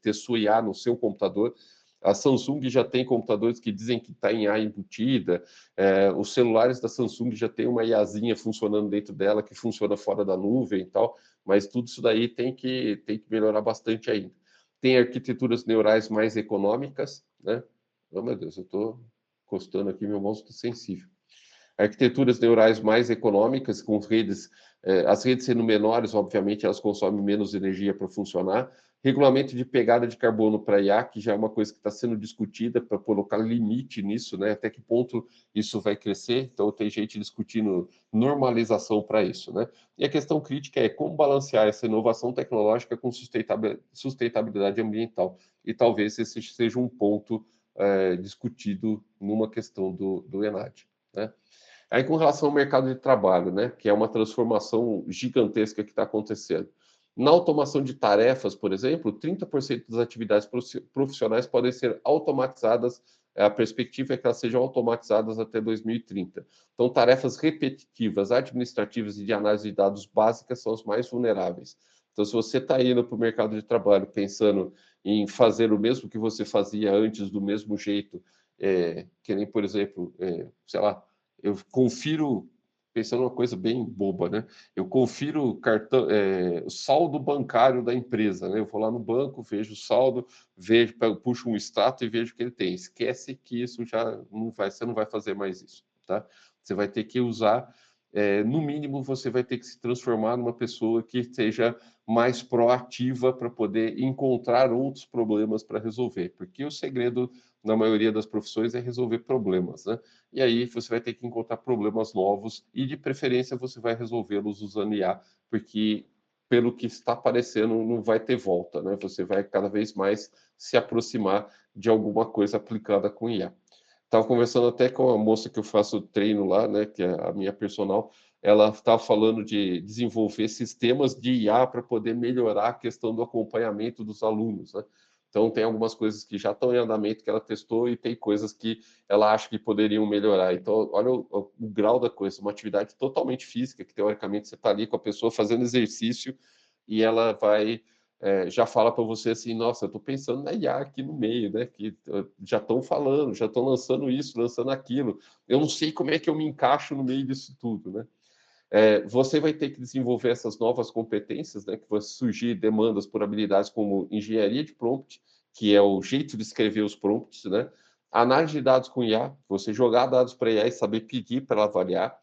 S2: ter sua IA no seu computador. A Samsung já tem computadores que dizem que está em IA embutida. Os celulares da Samsung já tem uma IAzinha funcionando dentro dela, que funciona fora da nuvem e tal. Mas tudo isso daí tem que melhorar bastante ainda. Tem arquiteturas neurais mais econômicas, né? Oh, meu Deus, eu estou encostando aqui, meu mouse está sensível. Arquiteturas neurais mais econômicas, com redes, as redes sendo menores, obviamente, elas consomem menos energia para funcionar. Regulamento de pegada de carbono para IA, que já é uma coisa que está sendo discutida para colocar limite nisso, né? Até que ponto isso vai crescer. Então, tem gente discutindo normalização para isso, né? E a questão crítica é como balancear essa inovação tecnológica com sustentabilidade ambiental. E talvez esse seja um ponto discutido numa questão do ENAD, né? Aí, com relação ao mercado de trabalho, né, que é uma transformação gigantesca que está acontecendo. Na automação de tarefas, por exemplo, 30% das atividades profissionais podem ser automatizadas. A perspectiva é que elas sejam automatizadas até 2030. Então, tarefas repetitivas, administrativas e de análise de dados básicas são as mais vulneráveis. Então, se você está indo para o mercado de trabalho pensando em fazer o mesmo que você fazia antes, do mesmo jeito, que nem, por exemplo, sei lá, eu confiro, pensando uma coisa bem boba, né? Eu confiro o saldo bancário da empresa, né? Eu vou lá no banco, vejo o saldo, puxo um extrato e vejo o que ele tem. Esquece que isso já não vai, você não vai fazer mais isso, tá? Você vai ter que usar, no mínimo, você vai ter que se transformar numa pessoa que seja mais proativa para poder encontrar outros problemas para resolver, porque o segredo, na maioria das profissões, é resolver problemas, né? E aí você vai ter que encontrar problemas novos e, de preferência, você vai resolvê-los usando IA, porque, pelo que está aparecendo, não vai ter volta, né? Você vai cada vez mais se aproximar de alguma coisa aplicada com IA. Estava conversando até com a moça que eu faço treino lá, né, que é a minha personal, ela estava falando de desenvolver sistemas de IA para poder melhorar a questão do acompanhamento dos alunos, né? Então, tem algumas coisas que já estão em andamento que ela testou e tem coisas que ela acha que poderiam melhorar. Então, olha o grau da coisa, uma atividade totalmente física, que teoricamente você está ali com a pessoa fazendo exercício e ela vai já fala para você assim, nossa, eu estou pensando na IA aqui no meio, né? Que já estão falando, já estão lançando isso, lançando aquilo. Eu não sei como é que eu me encaixo no meio disso tudo, né? Você vai ter que desenvolver essas novas competências, né? Que vão surgir demandas por habilidades como engenharia de prompt, que é o jeito de escrever os prompts, né? Análise de dados com IA, você jogar dados para IA e saber pedir para ela avaliar.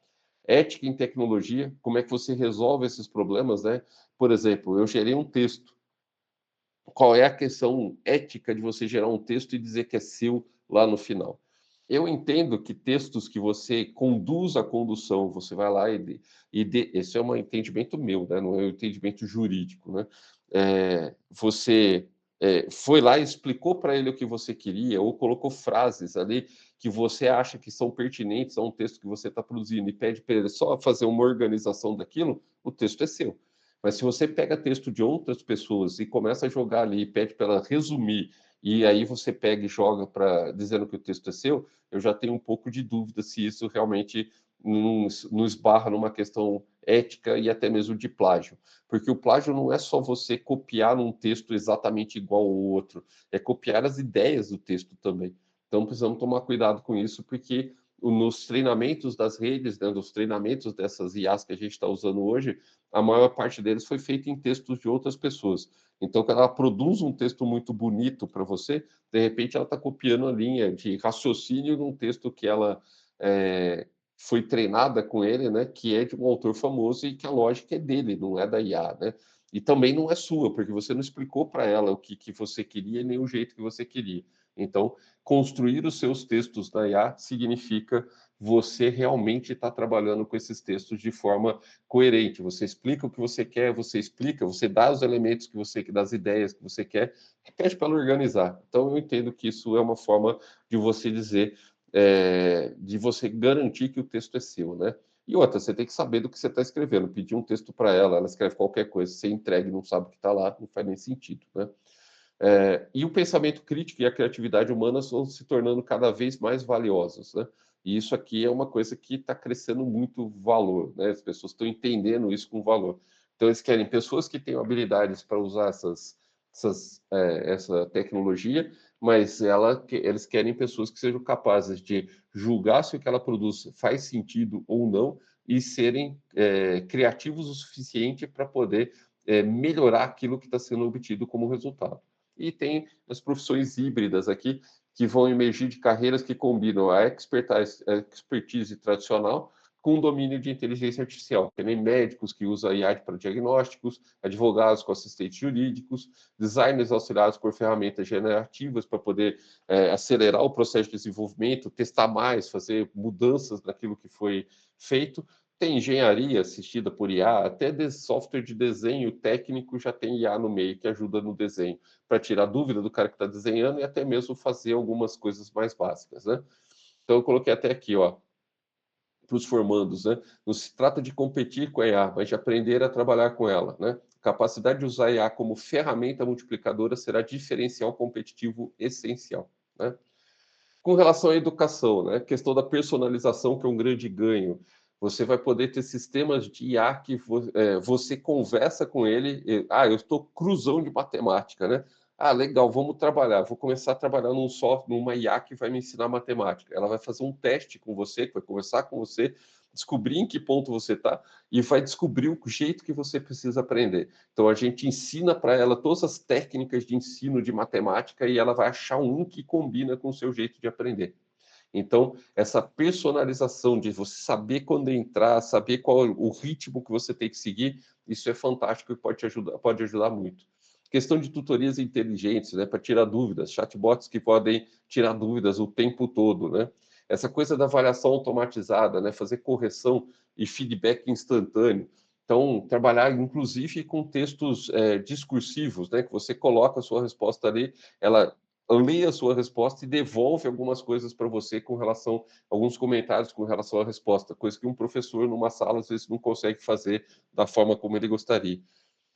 S2: Ética em tecnologia, como é que você resolve esses problemas, né? Por exemplo, eu gerei um texto. Qual é a questão ética de você gerar um texto e dizer que é seu lá no final? Eu entendo que textos que você conduz a condução, você vai lá esse é um entendimento meu, né? Não é um entendimento jurídico, né? Você foi lá e explicou para ele o que você queria, ou colocou frases ali que você acha que são pertinentes a um texto que você está produzindo e pede para ele só fazer uma organização daquilo, o texto é seu. Mas se você pega texto de outras pessoas e começa a jogar ali e pede para ela resumir, e aí você pega e joga para dizendo que o texto é seu, eu já tenho um pouco de dúvida se isso realmente não esbarra numa questão ética e até mesmo de plágio. Porque o plágio não é só você copiar um texto exatamente igual ao outro, é copiar as ideias do texto também. Então precisamos tomar cuidado com isso, porque nos treinamentos das redes, né, nos treinamentos dessas IAs que a gente está usando hoje, a maior parte deles foi feita em textos de outras pessoas. Então, quando ela produz um texto muito bonito para você, de repente ela está copiando a linha de raciocínio num texto que ela foi treinada com ele, né, que é de um autor famoso e que a lógica é dele, não é da IA, né? E também não é sua, porque você não explicou para ela o que você queria nem o jeito que você queria. Então, construir os seus textos na IA significa você realmente está trabalhando com esses textos de forma coerente. Você explica o que você quer, você dá os elementos que você, das ideias que você quer, e pede para ela organizar. Então, eu entendo que isso é uma forma de você dizer, de você garantir que o texto é seu, né? E outra, você tem que saber do que você está escrevendo. Pedir um texto para ela, ela escreve qualquer coisa, você entrega e não sabe o que está lá, não faz nem sentido, né? E o pensamento crítico e a criatividade humana estão se tornando cada vez mais valiosos, né? E isso aqui é uma coisa que está crescendo muito valor, né? As pessoas estão entendendo isso com valor. Então, eles querem pessoas que tenham habilidades para usar essa tecnologia, mas eles querem pessoas que sejam capazes de julgar se o que ela produz faz sentido ou não e serem criativos o suficiente para poder melhorar aquilo que está sendo obtido como resultado. E tem as profissões híbridas aqui, que vão emergir de carreiras que combinam a expertise tradicional com o domínio de inteligência artificial. Tem médicos que usam IA para diagnósticos, advogados com assistentes jurídicos, designers auxiliados por ferramentas generativas para poder acelerar o processo de desenvolvimento, testar mais, fazer mudanças naquilo que foi feito. Tem engenharia assistida por IA, até software de desenho técnico já tem IA no meio que ajuda no desenho, para tirar dúvida do cara que está desenhando e até mesmo fazer algumas coisas mais básicas, né? Então eu coloquei até aqui, ó, para os formandos, né? Não se trata de competir com a IA, mas de aprender a trabalhar com ela, né? A capacidade de usar a IA como ferramenta multiplicadora será diferencial competitivo essencial, né? Com relação à educação, né? A questão da personalização, que é um grande ganho. Você vai poder ter sistemas de IA que você conversa com ele. Eu estou cruzão de matemática, né? Ah, legal, vamos trabalhar. Vou começar a trabalhar numa IA que vai me ensinar matemática. Ela vai fazer um teste com você, que vai conversar com você, descobrir em que ponto você está e vai descobrir o jeito que você precisa aprender. Então, a gente ensina para ela todas as técnicas de ensino de matemática e ela vai achar um que combina com o seu jeito de aprender. Então, essa personalização de você saber quando entrar, saber qual é o ritmo que você tem que seguir, isso é fantástico e pode ajudar muito. Questão de tutorias inteligentes, né, para tirar dúvidas, chatbots que podem tirar dúvidas o tempo todo, né? Essa coisa da avaliação automatizada, né, fazer correção e feedback instantâneo. Então, trabalhar inclusive com textos discursivos, né, que você coloca a sua resposta ali, ela lê a sua resposta e devolve algumas coisas para você com relação, alguns comentários com relação à resposta, coisa que um professor numa sala às vezes não consegue fazer da forma como ele gostaria.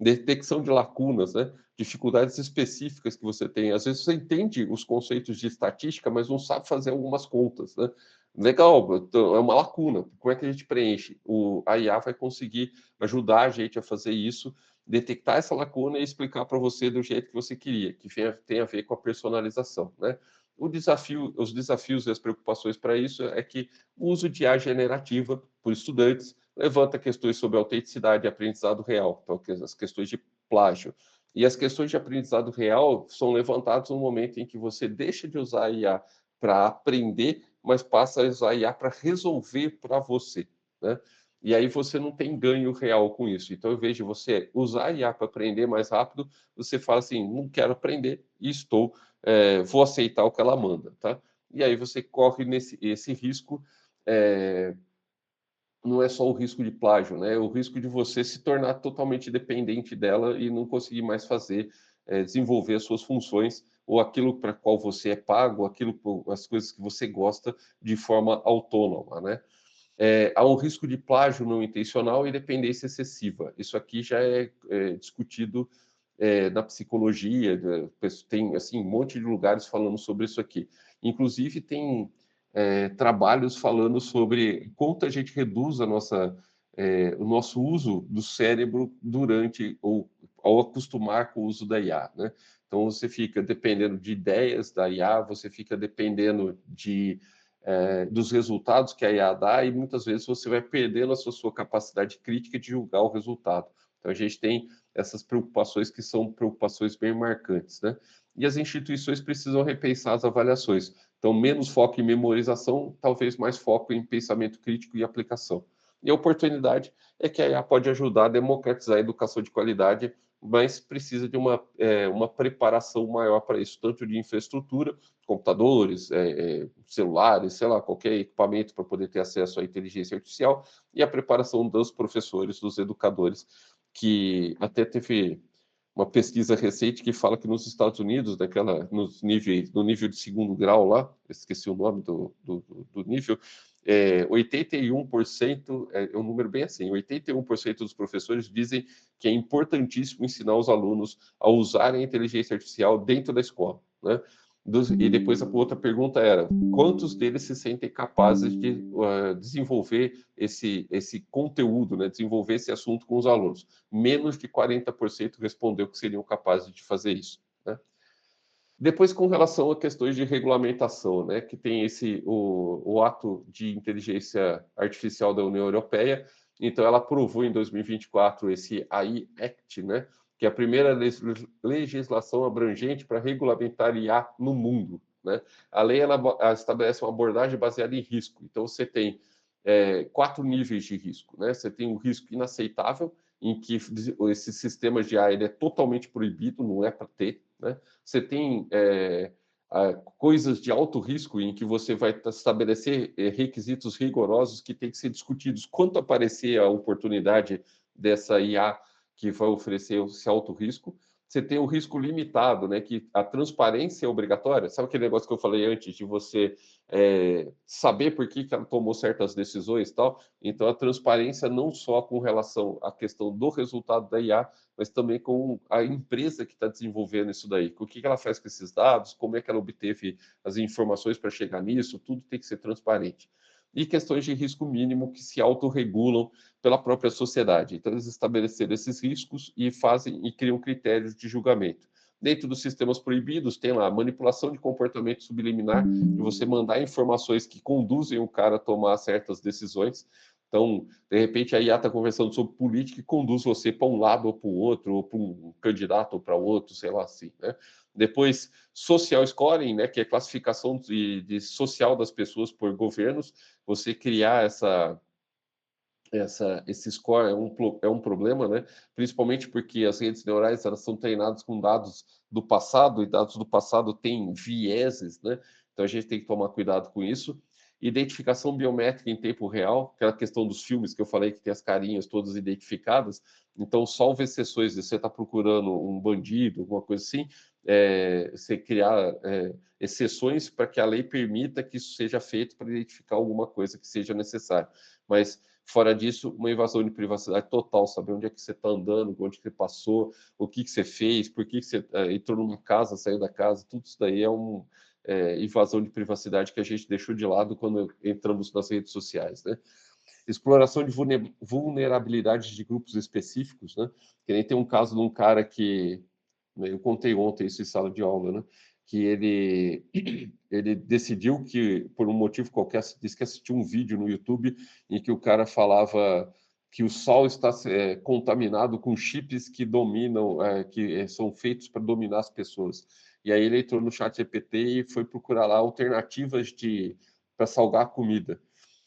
S2: Detecção de lacunas, né? Dificuldades específicas que você tem. Às vezes você entende os conceitos de estatística, mas não sabe fazer algumas contas, né? Legal, então, é uma lacuna. Como é que a gente preenche? A IA vai conseguir ajudar a gente a fazer isso, detectar essa lacuna e explicar para você do jeito que você queria, que tem a ver com a personalização, né? Os desafios e as preocupações para isso é que o uso de IA generativa por estudantes levanta questões sobre autenticidade e aprendizado real, então as questões de plágio. E as questões de aprendizado real são levantadas no momento em que você deixa de usar a IA para aprender, mas passa a usar a IA para resolver para você, né? E aí você não tem ganho real com isso. Então, ao invés de você usar a IA para aprender mais rápido, você fala assim, não quero aprender e vou aceitar o que ela manda, tá? E aí você corre esse risco, não é só o risco de plágio, né? É o risco de você se tornar totalmente dependente dela e não conseguir mais desenvolver as suas funções ou aquilo para qual você é pago, as coisas que você gosta de forma autônoma, né? Há um risco de plágio não intencional e dependência excessiva. Isso aqui já é discutido na psicologia, tem assim, um monte de lugares falando sobre isso aqui. Inclusive, tem trabalhos falando sobre quanto a gente reduz o nosso uso do cérebro durante ou ao acostumar com o uso da IA, né? Então, você fica dependendo de ideias da IA, você fica dependendo dos resultados que a IA dá e muitas vezes você vai perdendo a sua capacidade crítica de julgar o resultado. Então, a gente tem essas preocupações que são preocupações bem marcantes, né? E as instituições precisam repensar as avaliações. Então, menos foco em memorização, talvez mais foco em pensamento crítico e aplicação. E a oportunidade é que a IA pode ajudar a democratizar a educação de qualidade, mas precisa de uma preparação maior para isso, tanto de infraestrutura, computadores, celulares, sei lá, qualquer equipamento para poder ter acesso à inteligência artificial, e a preparação dos professores, dos educadores, que até teve uma pesquisa recente que fala que nos Estados Unidos, no nível de segundo grau lá, esqueci o nome do nível, 81%, é um número bem assim, 81% dos professores dizem que é importantíssimo ensinar os alunos a usarem a inteligência artificial dentro da escola, né? E depois a outra pergunta era, quantos deles se sentem capazes de desenvolver esse conteúdo, né? Desenvolver esse assunto com os alunos? Menos de 40% respondeu que seriam capazes de fazer isso, né? Depois, com relação a questões de regulamentação, né, que tem o ato de inteligência artificial da União Europeia, então ela aprovou em 2024 esse AI Act, né, que é a primeira legislação abrangente para regulamentar IA no mundo, né? A lei ela estabelece uma abordagem baseada em risco. Então você tem 4 níveis de risco, né? Você tem o risco inaceitável, em que esses sistemas de IA ele é totalmente proibido, não é para ter, né? Você tem coisas de alto risco em que você vai estabelecer requisitos rigorosos que têm que ser discutidos quando aparecer a oportunidade dessa IA que vai oferecer esse alto risco. Você tem o risco limitado, né, que a transparência é obrigatória. Sabe aquele negócio que eu falei antes de você saber por que ela tomou certas decisões e tal? Então, a transparência não só com relação à questão do resultado da IA, mas também com a empresa que está desenvolvendo isso daí. O que ela faz com esses dados, como é que ela obteve as informações para chegar nisso, tudo tem que ser transparente. E questões de risco mínimo que se autorregulam pela própria sociedade. Então, eles estabeleceram esses riscos e fazem e criam critérios de julgamento. Dentro dos sistemas proibidos, tem lá a manipulação de comportamento subliminar, de você mandar informações que conduzem o cara a tomar certas decisões. Então, de repente, a IA está conversando sobre política e conduz você para um lado ou para o outro, ou para um candidato ou para outro, sei lá assim, né? Depois, social scoring, né, que é a classificação de social das pessoas por governos. Você criar esse score é um problema, né? Principalmente porque as redes neurais elas são treinadas com dados do passado, e dados do passado têm vieses, né? Então a gente tem que tomar cuidado com isso. Identificação biométrica em tempo real, aquela questão dos filmes que eu falei que tem as carinhas todas identificadas, então salvo exceções, se você está procurando um bandido, alguma coisa assim, você criar exceções para que a lei permita que isso seja feito para identificar alguma coisa que seja necessária. Mas fora disso, uma invasão de privacidade total, saber onde é que você está andando, onde que você passou, o que você fez, por que você entrou numa casa, saiu da casa, tudo isso daí é uma invasão de privacidade que a gente deixou de lado quando entramos nas redes sociais, né? Exploração de vulnerabilidades de grupos específicos, né? Que nem tem um caso de um cara que, né, eu contei ontem isso em sala de aula, né? Que ele decidiu que, por um motivo qualquer, disse que assistiu um vídeo no YouTube em que o cara falava que o Sol está contaminado com chips que dominam, que são feitos para dominar as pessoas. E aí ele entrou no chat GPT e foi procurar lá alternativas para salgar a comida.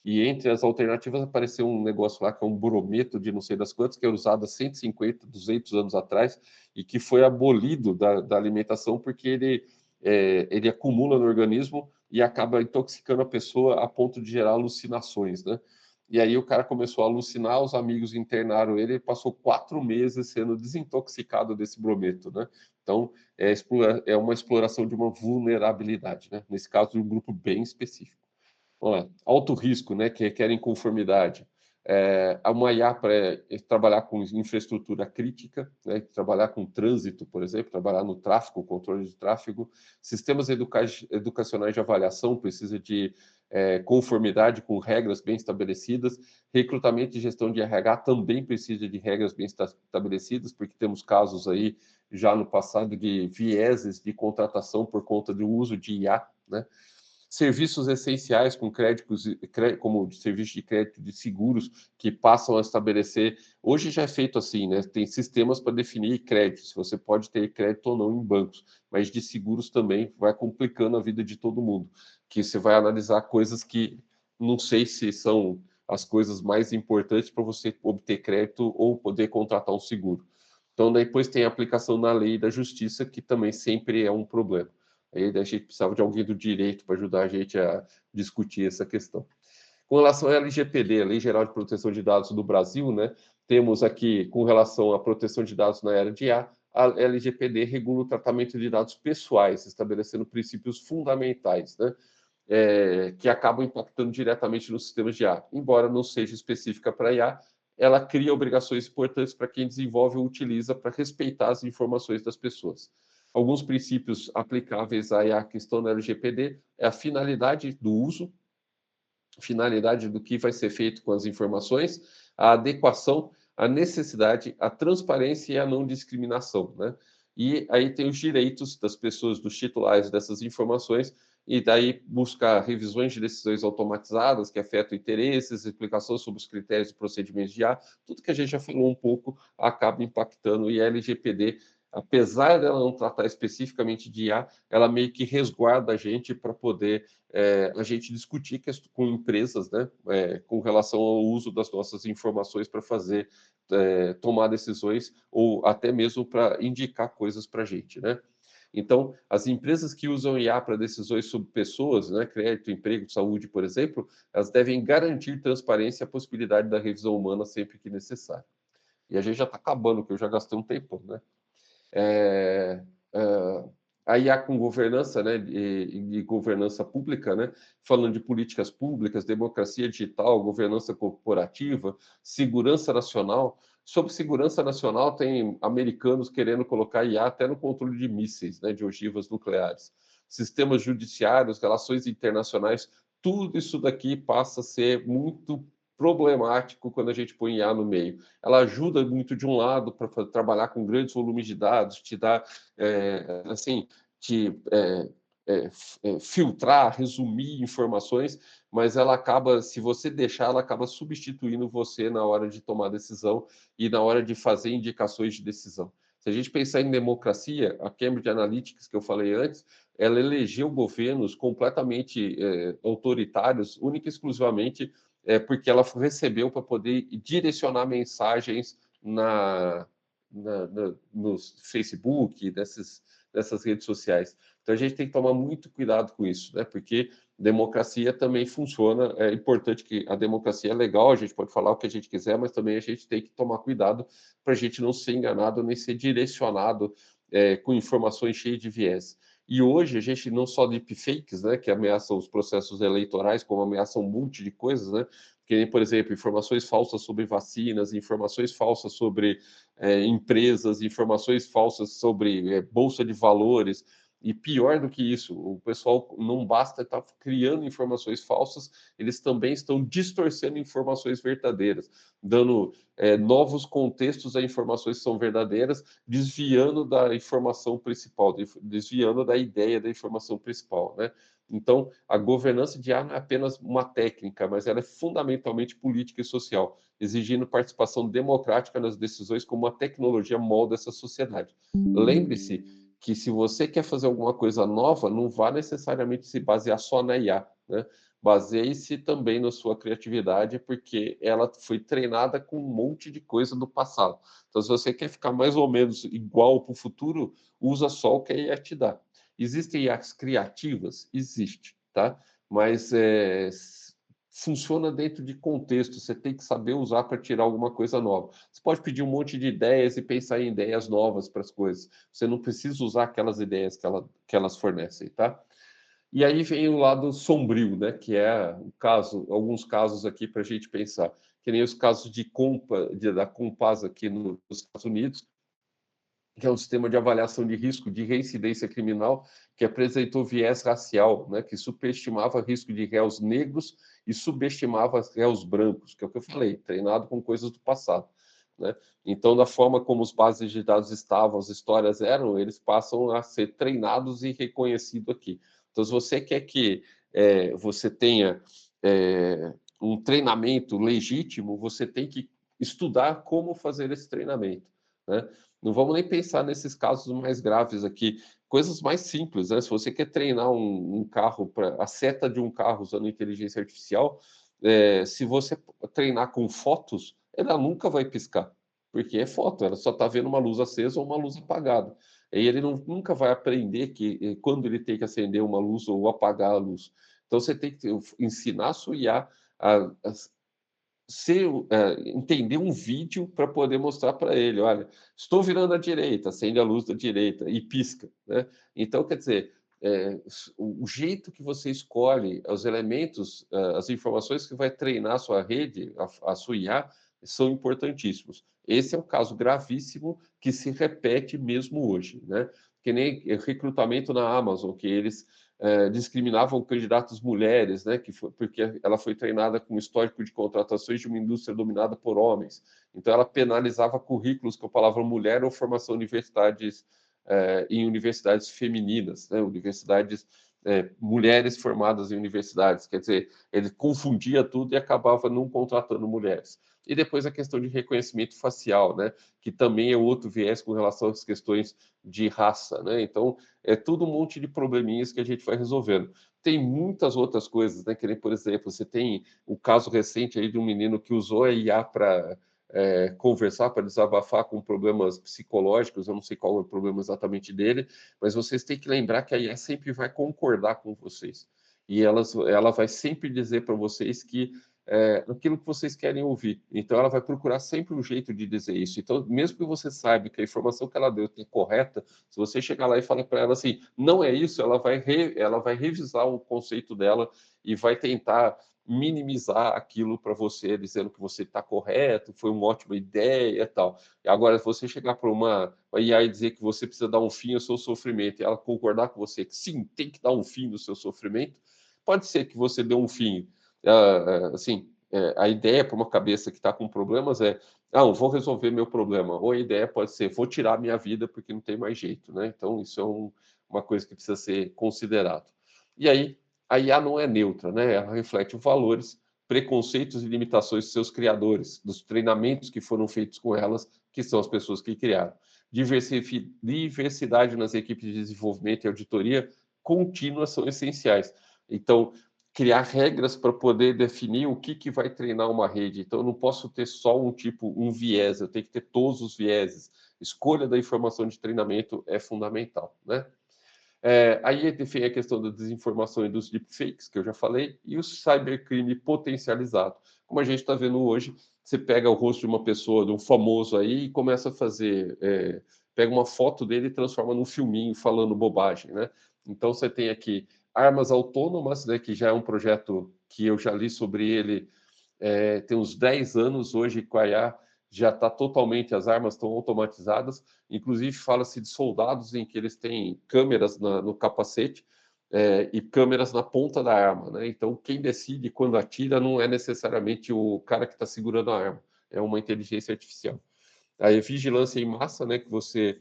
S2: E entre as alternativas apareceu um negócio lá que é um brometo de não sei das quantas, que era usado há 150, 200 anos atrás, e que foi abolido da alimentação porque ele acumula no organismo e acaba intoxicando a pessoa a ponto de gerar alucinações, né? E aí o cara começou a alucinar, os amigos internaram ele e passou 4 meses sendo desintoxicado desse brometo, né? Então, é uma exploração de uma vulnerabilidade, né? Nesse caso, de um grupo bem específico. Olha, alto risco, né, que requerem conformidade. Uma IA para trabalhar com infraestrutura crítica, né, trabalhar com trânsito, por exemplo, trabalhar no tráfego, controle de tráfego. Sistemas educacionais de avaliação precisa de conformidade com regras bem estabelecidas. Recrutamento e gestão de RH também precisa de regras bem estabelecidas, porque temos casos aí já no passado de vieses de contratação por conta do uso de IA, né? Serviços essenciais com créditos, como serviço de crédito de seguros, que passam a estabelecer. Hoje já é feito assim, né? Tem sistemas para definir crédito, se você pode ter crédito ou não em bancos, mas de seguros também vai complicando a vida de todo mundo, que você vai analisar coisas que não sei se são as coisas mais importantes para você obter crédito ou poder contratar um seguro. Então, depois tem a aplicação na lei da justiça, que também sempre é um problema. Aí a gente precisava de alguém do direito para ajudar a gente a discutir essa questão. Com relação à LGPD, a Lei Geral de Proteção de Dados do Brasil, né, temos aqui, com relação à proteção de dados na era de IA, a LGPD regula o tratamento de dados pessoais, estabelecendo princípios fundamentais, né, que acabam impactando diretamente nos sistemas de IA. Embora não seja específica para IA, ela cria obrigações importantes para quem desenvolve ou utiliza para respeitar as informações das pessoas. Alguns princípios aplicáveis à IA que estão na LGPD é a finalidade do uso, finalidade do que vai ser feito com as informações, a adequação, a necessidade, a transparência e a não discriminação, né? E aí tem os direitos das pessoas, dos titulares dessas informações, e daí buscar revisões de decisões automatizadas que afetam interesses, explicações sobre os critérios e procedimentos de IA, tudo que a gente já falou um pouco acaba impactando, e a LGPD, apesar dela não tratar especificamente de IA, ela meio que resguarda a gente para poder a gente discutir com empresas, né, com relação ao uso das nossas informações para fazer, tomar decisões ou até mesmo para indicar coisas para a gente, né? Então, as empresas que usam IA para decisões sobre pessoas, né, crédito, emprego, saúde, por exemplo, elas devem garantir transparência e a possibilidade da revisão humana sempre que necessário. E a gente já está acabando, que eu já gastei um tempo, né? É, é, a IA com governança, né, e governança pública, né, falando de políticas públicas, democracia digital, governança corporativa, segurança nacional. Sobre segurança nacional, tem americanos querendo colocar IA até no controle de mísseis, né, de ogivas nucleares. Sistemas judiciários, relações internacionais, tudo isso daqui passa a ser muito problemático quando a gente põe IA no meio. Ela ajuda muito de um lado para trabalhar com grandes volumes de dados, te dá, assim, te filtrar, resumir informações, mas ela acaba, se você deixar, ela acaba substituindo você na hora de tomar decisão e na hora de fazer indicações de decisão. Se a gente pensar em democracia, a Cambridge Analytica, que eu falei antes, ela elegeu governos completamente autoritários, única e exclusivamente porque ela recebeu para poder direcionar mensagens no Facebook, dessas redes sociais. Então a gente tem que tomar muito cuidado com isso, né? Porque democracia também funciona. É importante que a democracia é legal, a gente pode falar o que a gente quiser, mas também a gente tem que tomar cuidado para a gente não ser enganado nem ser direcionado com informações cheias de viés. E hoje a gente não só deepfakes, né, que ameaçam os processos eleitorais, como ameaçam um monte de coisas, né? Que nem, por exemplo, informações falsas sobre vacinas, informações falsas sobre empresas, informações falsas sobre bolsa de valores. E pior do que isso, o pessoal não basta estar criando informações falsas, eles também estão distorcendo informações verdadeiras, dando novos contextos a informações que são verdadeiras, desviando da informação principal, desviando da ideia da informação principal, né? Então, a governança de IA não é apenas uma técnica, mas ela é fundamentalmente política e social, exigindo participação democrática nas decisões como a tecnologia molda essa sociedade. Lembre-se que se você quer fazer alguma coisa nova, não vá necessariamente se basear só na IA, né? Baseie-se também na sua criatividade, porque ela foi treinada com um monte de coisa do passado. Então, se você quer ficar mais ou menos igual para o futuro, usa só o que a IA te dá. Existem IAs criativas? Existe, tá? Mas funciona dentro de contexto, você tem que saber usar para tirar alguma coisa nova. Você pode pedir um monte de ideias e pensar em ideias novas para as coisas. Você não precisa usar aquelas ideias que elas fornecem, tá? E aí vem o lado sombrio, né? Que é o caso, alguns casos aqui para a gente pensar, que nem os casos da Compass aqui nos Estados Unidos, que é um sistema de avaliação de risco de reincidência criminal que apresentou viés racial, né, que superestimava risco de réus negros e subestimava réus brancos, que é o que eu falei, treinado com coisas do passado. Né? Então, da forma como as bases de dados estavam, as histórias eram, eles passam a ser treinados e reconhecidos aqui. Então, se você quer que você tenha um treinamento legítimo, você tem que estudar como fazer esse treinamento. Né? Não vamos nem pensar nesses casos mais graves aqui, coisas mais simples, né? Se você quer treinar um carro, a seta de um carro usando inteligência artificial, se você treinar com fotos, ela nunca vai piscar. porque é foto, ela só está vendo uma luz acesa ou uma luz apagada. E ele nunca vai aprender que quando ele tem que acender uma luz ou apagar a luz. Então você tem que ensinar a sua IA a entender um vídeo para poder mostrar para ele, olha, estou virando à direita, acende a luz da direita e pisca, né? Então, quer dizer, o jeito que você escolhe os elementos, as informações que vai treinar a sua rede, a sua IA, são importantíssimos. Esse é um caso gravíssimo que se repete mesmo hoje, né? Que nem recrutamento na Amazon, que eles discriminavam candidatos mulheres, né, porque ela foi treinada com histórico de contratações de uma indústria dominada por homens. Então, ela penalizava currículos com a palavra mulher ou formação em universidades femininas, né, universidades mulheres formadas em universidades. Quer dizer, ele confundia tudo e acabava não contratando mulheres. E depois a questão de reconhecimento facial, né, que também é outro viés com relação às questões de raça, né? Então, é tudo um monte de probleminhas que a gente vai resolvendo. Tem muitas outras coisas, né? Que nem, por exemplo, você tem o caso recente aí de um menino que usou a IA para conversar, para desabafar com problemas psicológicos, eu não sei qual é o problema exatamente dele, mas vocês têm que lembrar que a IA sempre vai concordar com vocês. E ela vai sempre dizer para vocês que aquilo que vocês querem ouvir. Então, ela vai procurar sempre um jeito de dizer isso. Então, mesmo que você saiba que a informação que ela deu é correta, se você chegar lá e falar para ela assim, não é isso, ela vai revisar o conceito dela e vai tentar minimizar aquilo para você, dizendo que você está correto, foi uma ótima ideia e tal. Agora, se você chegar para uma IA e dizer que você precisa dar um fim ao seu sofrimento e ela concordar com você que sim, tem que dar um fim no seu sofrimento, pode ser que você dê um fim assim, a ideia para uma cabeça que está com problemas não, vou resolver meu problema. Ou a ideia pode ser, vou tirar minha vida porque não tem mais jeito, né? Então, isso é uma coisa que precisa ser considerado. E aí, a IA não é neutra, né? Ela reflete valores, preconceitos e limitações de seus criadores, dos treinamentos que foram feitos com elas, que são as pessoas que criaram. Diversidade nas equipes de desenvolvimento e auditoria contínua são essenciais. Então, criar regras para poder definir o que vai treinar uma rede. Então, eu não posso ter só um viés, eu tenho que ter todos os vieses. Escolha da informação de treinamento é fundamental, né? Aí tem a questão da desinformação e dos deepfakes, que eu já falei, e o cybercrime potencializado. Como a gente está vendo hoje, você pega o rosto de uma pessoa, de um famoso aí, e começa a fazer... pega uma foto dele e transforma num filminho falando bobagem, né? Então, você tem aqui armas autônomas, né, que já é um projeto que eu já li sobre ele, tem uns 10 anos hoje com a IA, já está totalmente, as armas estão automatizadas, inclusive fala-se de soldados em que eles têm câmeras no capacete e câmeras na ponta da arma, né? Então, quem decide quando atira não é necessariamente o cara que está segurando a arma, é uma inteligência artificial. A vigilância em massa, né, que você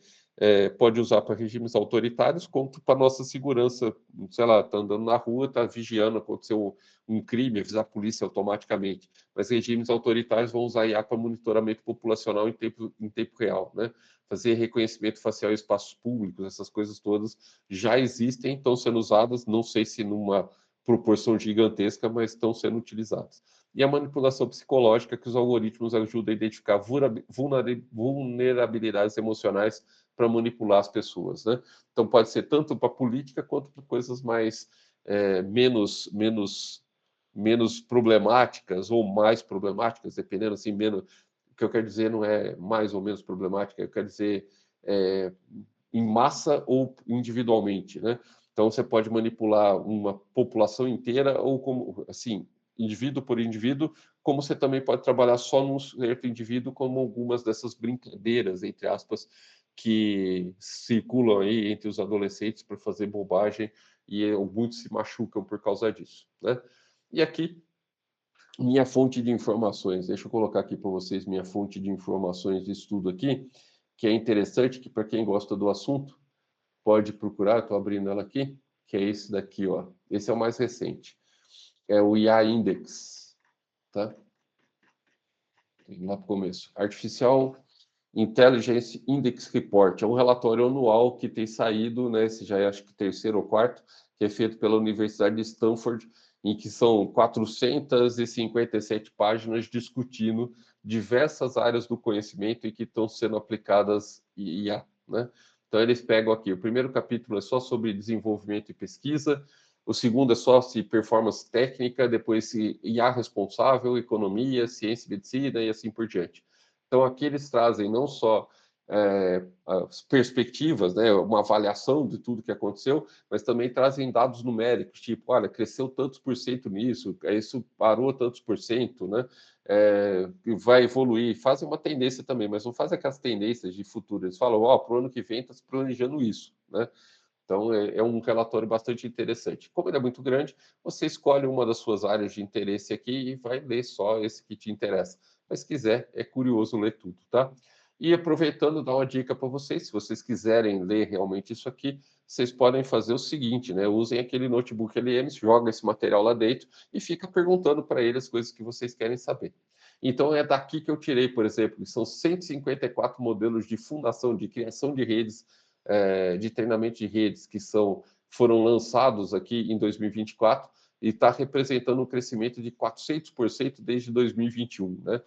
S2: pode usar para regimes autoritários, quanto para nossa segurança, sei lá, está andando na rua, está vigiando, aconteceu um crime, avisar a polícia automaticamente. Mas regimes autoritários vão usar IA para monitoramento populacional em tempo real, né? Fazer reconhecimento facial em espaços públicos, essas coisas todas já existem, estão sendo usadas, não sei se numa proporção gigantesca, mas estão sendo utilizadas. E a manipulação psicológica, que os algoritmos ajudam a identificar vulnerabilidades emocionais para manipular as pessoas, né? Então pode ser tanto para política quanto para coisas mais menos problemáticas ou mais problemáticas, dependendo assim, menos. O que eu quero dizer não é mais ou menos problemática, eu quero dizer em massa ou individualmente, né? Então você pode manipular uma população inteira ou como assim, indivíduo por indivíduo, como você também pode trabalhar só num certo indivíduo, como algumas dessas brincadeiras, entre aspas, que circulam aí entre os adolescentes para fazer bobagem e muitos se machucam por causa disso, né? E aqui, minha fonte de informações. Deixa eu colocar aqui para vocês minha fonte de informações de estudo aqui, que é interessante, que para quem gosta do assunto, pode procurar, estou abrindo ela aqui, que é esse daqui, ó. Esse é o mais recente. É o IA Index, tá? Lá para o começo. Artificial Intelligence Index Report. É um relatório anual que tem saído, né? Esse já é acho que terceiro ou quarto, que é feito pela Universidade de Stanford, em que são 457 páginas discutindo diversas áreas do conhecimento e que estão sendo aplicadas IA, né? Então, eles pegam aqui, o primeiro capítulo é só sobre desenvolvimento e pesquisa, o segundo é só se performance técnica, depois se IA responsável, economia, ciência e medicina e assim por diante. Então, aqui eles trazem não só as perspectivas, né, uma avaliação de tudo que aconteceu, mas também trazem dados numéricos, tipo, olha, cresceu tantos por cento nisso, isso parou tantos por cento, né? Vai evoluir, fazem uma tendência também, mas não fazem aquelas tendências de futuro. Eles falam, ó, para o ano que vem está se planejando isso, né? Então, é um relatório bastante interessante. Como ele é muito grande, você escolhe uma das suas áreas de interesse aqui e vai ler só esse que te interessa. Mas se quiser, é curioso ler tudo, tá? E aproveitando, dar uma dica para vocês, se vocês quiserem ler realmente isso aqui, vocês podem fazer o seguinte, né? Usem aquele notebook LM, joga esse material lá dentro e fica perguntando para ele as coisas que vocês querem saber. Então, é daqui que eu tirei, por exemplo, são 154 modelos de fundação, de criação de redes, de treinamento de redes que foram lançados aqui em 2024 e está representando um crescimento de 400% desde 2021, né?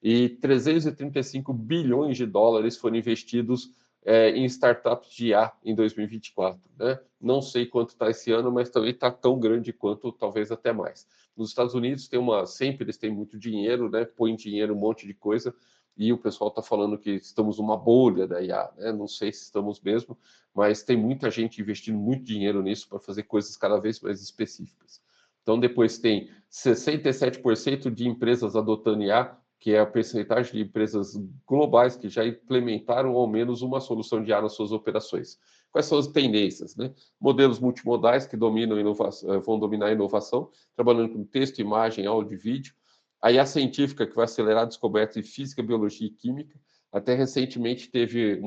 S2: E 335 bilhões de dólares foram investidos em startups de IA em 2024, né? Não sei quanto está esse ano, mas também está tão grande quanto, talvez até mais. Nos Estados Unidos sempre eles têm muito dinheiro, né? Põem dinheiro, um monte de coisa, e o pessoal está falando que estamos numa bolha da IA, né? Não sei se estamos mesmo, mas tem muita gente investindo muito dinheiro nisso para fazer coisas cada vez mais específicas. Então, depois tem 67% de empresas adotando IA, que é a percentagem de empresas globais que já implementaram ao menos uma solução de IA nas suas operações. Quais são as tendências, né? Modelos multimodais que vão dominar a inovação, trabalhando com texto, imagem, áudio e vídeo. A IA científica, que vai acelerar descobertas em física, biologia e química. Até recentemente teve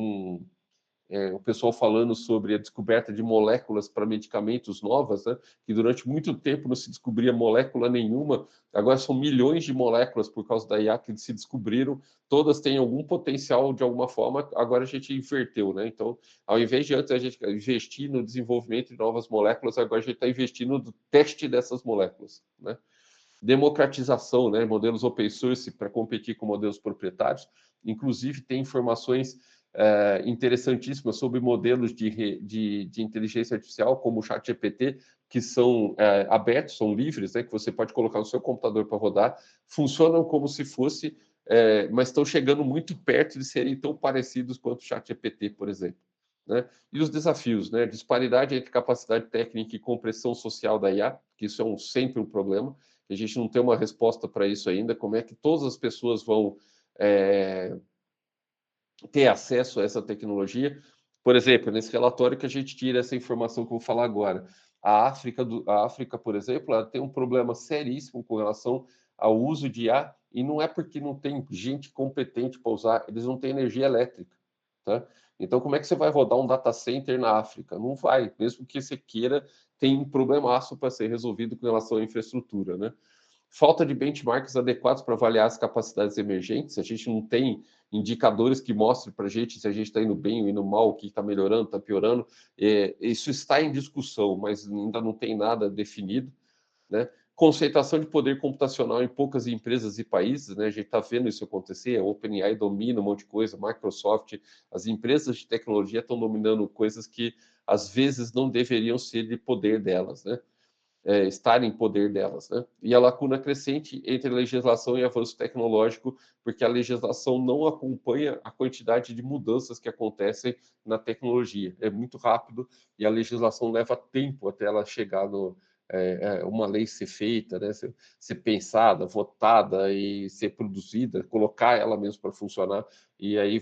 S2: o pessoal falando sobre a descoberta de moléculas para medicamentos novas, né? Que durante muito tempo não se descobria molécula nenhuma, agora são milhões de moléculas por causa da IA que se descobriram, todas têm algum potencial de alguma forma, agora a gente inverteu, né? Então, ao invés de antes a gente investir no desenvolvimento de novas moléculas, agora a gente está investindo no teste dessas moléculas, né? Democratização, né? Modelos open source para competir com modelos proprietários, inclusive tem informações interessantíssimas sobre modelos de inteligência artificial, como o ChatGPT, que são abertos, são livres, né, que você pode colocar no seu computador para rodar, funcionam como se fosse, mas estão chegando muito perto de serem tão parecidos quanto o ChatGPT, por exemplo. Né? E os desafios, né? Disparidade entre capacidade técnica e compressão social da IA, que isso é sempre um problema, a gente não tem uma resposta para isso ainda, como é que todas as pessoas vão ter acesso a essa tecnologia. Por exemplo, nesse relatório que a gente tira essa informação que eu vou falar agora. A África, por exemplo, ela tem um problema seríssimo com relação ao uso de IA, e não é porque não tem gente competente para usar, eles não têm energia elétrica. Tá? Então, como é que você vai rodar um data center na África? Não vai, mesmo que você queira, tem um problemaço para ser resolvido com relação à infraestrutura, né? Falta de benchmarks adequados para avaliar as capacidades emergentes. A gente não tem indicadores que mostrem para a gente se a gente está indo bem ou indo mal, o que está melhorando, está piorando. Isso está em discussão, mas ainda não tem nada definido, né? Concentração de poder computacional em poucas empresas e países, né? A gente está vendo isso acontecer. A OpenAI domina um monte de coisa, Microsoft, as empresas de tecnologia estão dominando coisas que às vezes não deveriam ser de poder delas, né? Estar em poder delas, né? E a lacuna crescente entre a legislação e avanço tecnológico, porque a legislação não acompanha a quantidade de mudanças que acontecem na tecnologia. É muito rápido e a legislação leva tempo até ela chegar uma lei ser feita, né? Ser pensada, votada e ser produzida, colocar ela mesmo para funcionar. E aí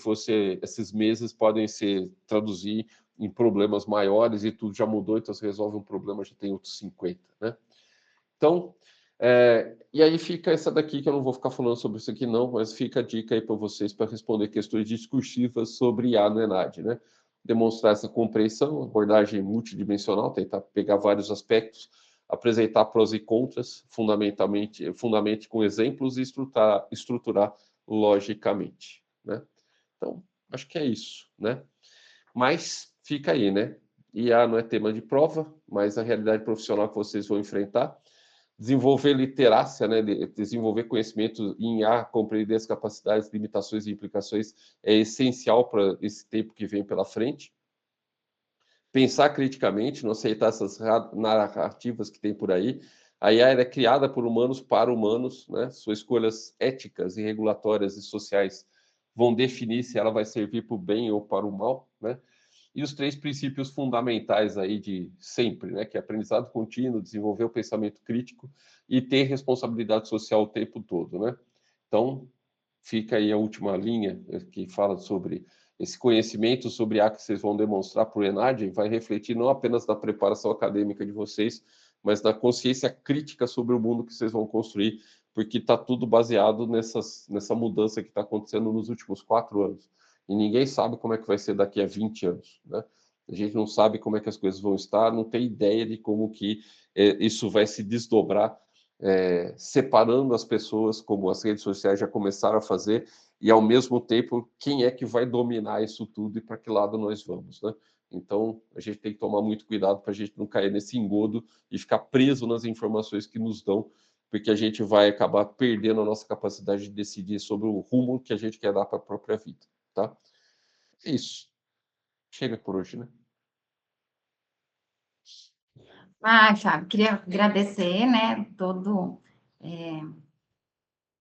S2: esses meses podem se traduzir em problemas maiores e tudo já mudou, então você resolve um problema, já tem outros 50, né? Então, e aí fica essa daqui, que eu não vou ficar falando sobre isso aqui não, mas fica a dica aí para vocês para responder questões discursivas sobre IA no ENAD, né? Demonstrar essa compreensão, abordagem multidimensional, tentar pegar vários aspectos, apresentar prós e contras, fundamente com exemplos e estruturar logicamente, né? Então, acho que é isso, né? Mas fica aí, né? IA não é tema de prova, mas a realidade profissional que vocês vão enfrentar. desenvolver literácia, né, desenvolver conhecimento em IA, compreender as capacidades, limitações e implicações é essencial para esse tempo que vem pela frente. Pensar criticamente, não aceitar essas narrativas que tem por aí. A IA é criada por humanos para humanos, né? Suas escolhas éticas e regulatórias e sociais vão definir se ela vai servir para o bem ou para o mal, né? E os 3 princípios fundamentais aí de sempre, né? Que é aprendizado contínuo, desenvolver o pensamento crítico e ter responsabilidade social o tempo todo, né? Então, fica aí a última linha que fala sobre esse conhecimento sobre a que vocês vão demonstrar para o ENAD, vai refletir não apenas na preparação acadêmica de vocês, mas na consciência crítica sobre o mundo que vocês vão construir, porque está tudo baseado nessa mudança que está acontecendo nos últimos 4 anos. E ninguém sabe como é que vai ser daqui a 20 anos, né? A gente não sabe como é que as coisas vão estar, não tem ideia de como que isso vai se desdobrar, separando as pessoas, como as redes sociais já começaram a fazer, e ao mesmo tempo, quem é que vai dominar isso tudo e para que lado nós vamos, né? Então, a gente tem que tomar muito cuidado para a gente não cair nesse engodo e ficar preso nas informações que nos dão, porque a gente vai acabar perdendo a nossa capacidade de decidir sobre o rumo que a gente quer dar para a própria vida, tá? É isso. Chega por hoje, né?
S1: Fábio, queria agradecer, né, todo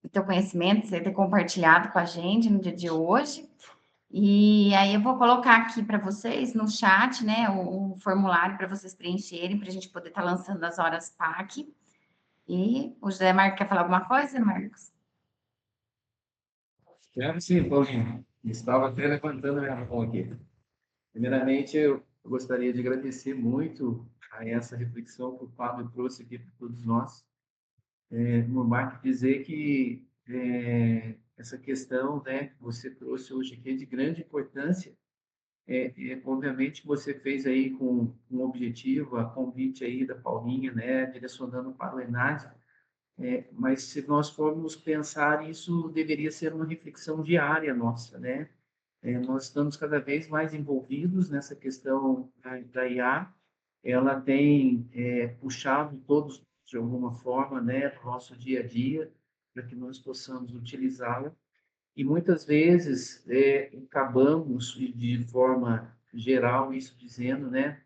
S1: o teu conhecimento, você ter compartilhado com a gente no dia de hoje. E aí eu vou colocar aqui para vocês no chat, né, o formulário para vocês preencherem, para a gente poder estar lançando as horas PAC. E o José Marcos quer falar alguma coisa, Marcos?
S4: Quero sim, Paulinho. Estava até levantando a minha mão aqui. Primeiramente, eu gostaria de agradecer muito a essa reflexão que o Fábio trouxe aqui para todos nós. No Marco dizer que essa questão, né, que você trouxe hoje aqui é de grande importância. Obviamente, você fez aí com um objetivo, a convite aí da Paulinha, né, direcionando para o Enadio. Mas se nós formos pensar, isso deveria ser uma reflexão diária nossa, né? Nós estamos cada vez mais envolvidos nessa questão da IA. Ela tem puxado todos de alguma forma, né, para o nosso dia a dia, para que nós possamos utilizá-la. E muitas vezes acabamos, de forma geral, isso dizendo, né,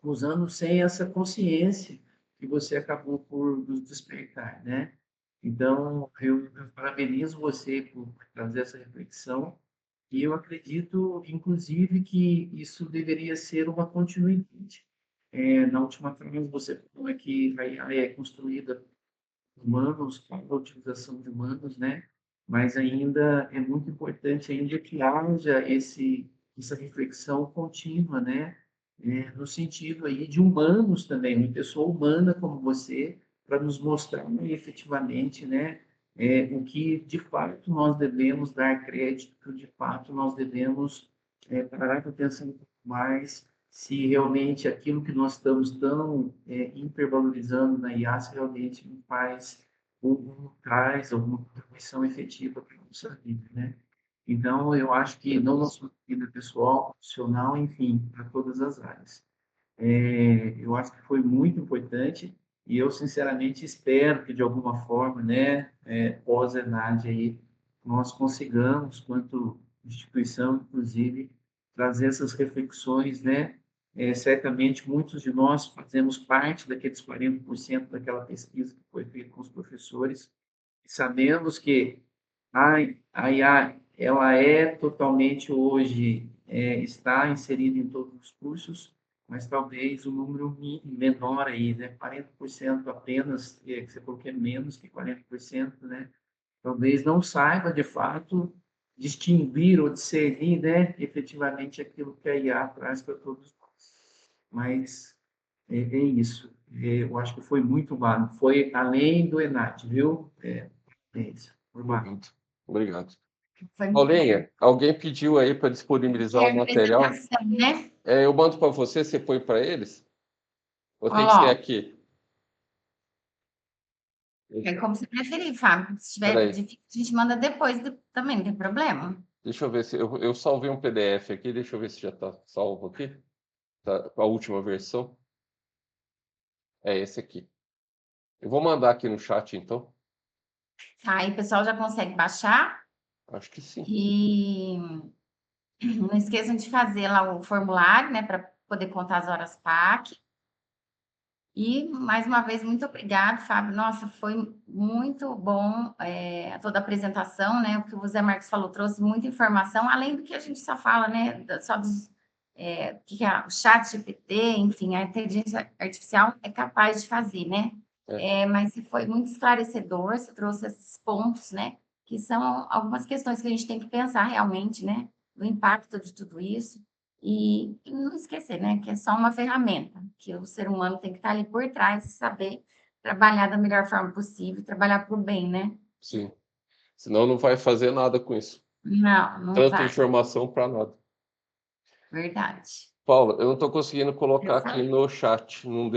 S4: usando sem essa consciência que você acabou por nos despertar, né? Então, eu parabenizo você por trazer essa reflexão e eu acredito, inclusive, que isso deveria ser uma continuidade. Na última frase, você falou que a IA é construída por humanos, para a utilização de humanos, né? Mas ainda é muito importante ainda que haja essa reflexão contínua, né? No sentido aí de humanos também, uma pessoa humana como você, para nos mostrar efetivamente, né, o que de fato nós devemos dar crédito, de fato nós devemos parar para pensar um pouco mais se realmente aquilo que nós estamos tão hipervalorizando na IA, se realmente não faz ou traz alguma contribuição efetiva para a nossa vida, né? Então, eu acho que não na sua vida pessoal, profissional, enfim, para todas as áreas. Eu acho que foi muito importante e eu, sinceramente, espero que, de alguma forma, né, pós-ENAD aí, nós consigamos, quanto instituição, inclusive, trazer essas reflexões, né? Certamente, muitos de nós fazemos parte daqueles 40% daquela pesquisa que foi feita com os professores e sabemos que a IA, ela é totalmente hoje, está inserida em todos os cursos, mas talvez o número menor aí, né? 40% apenas, que você falou que é menos que 40%, né? Talvez não saiba, de fato, distinguir ou discernir, né, efetivamente aquilo que a IA traz para todos nós. Mas é isso. Eu acho que foi muito válido. Foi além do ENAD, viu? É isso. Formato.
S2: Muito obrigado.
S1: Foi
S2: Paulinha, alguém pediu aí para disponibilizar
S1: a
S2: o material.
S1: apresentação, né?
S2: Eu mando para você, você põe para eles? Ou tem que ser
S1: Coloca.
S2: aqui?
S1: É como você preferir, Fábio. Se tiver
S2: Peraí,
S1: difícil, a gente manda depois também, não tem problema.
S2: deixa eu ver se eu salvei um PDF aqui, deixa eu ver se já está salvo aqui. Tá, a última versão é esse aqui. Eu vou mandar aqui no chat, então.
S1: Aí o pessoal já consegue baixar
S2: Acho que sim.
S1: e não esqueçam de fazer lá o formulário, né, para poder contar as horas PAC. E, mais uma vez, muito obrigado, Fábio. Nossa, foi muito bom toda a apresentação, né? O que o Zé Marcos falou, trouxe muita informação, além do que a gente só fala, né? Só dos, que o chat GPT, enfim, a inteligência artificial é capaz de fazer, né? Mas foi muito esclarecedor, você trouxe esses pontos, né? Que são algumas questões que a gente tem que pensar realmente, né? Do impacto de tudo isso. E não esquecer, né, que é só uma ferramenta, que o ser humano tem que estar ali por trás e saber trabalhar da melhor forma possível, trabalhar para o bem, né?
S2: Sim. Senão não vai fazer nada com isso.
S1: Não, não
S2: Tanta
S1: vai.
S2: informação para nada.
S1: Verdade.
S2: Paula, eu não estou conseguindo colocar
S1: Eu
S2: aqui
S1: falei.
S2: no chat. Não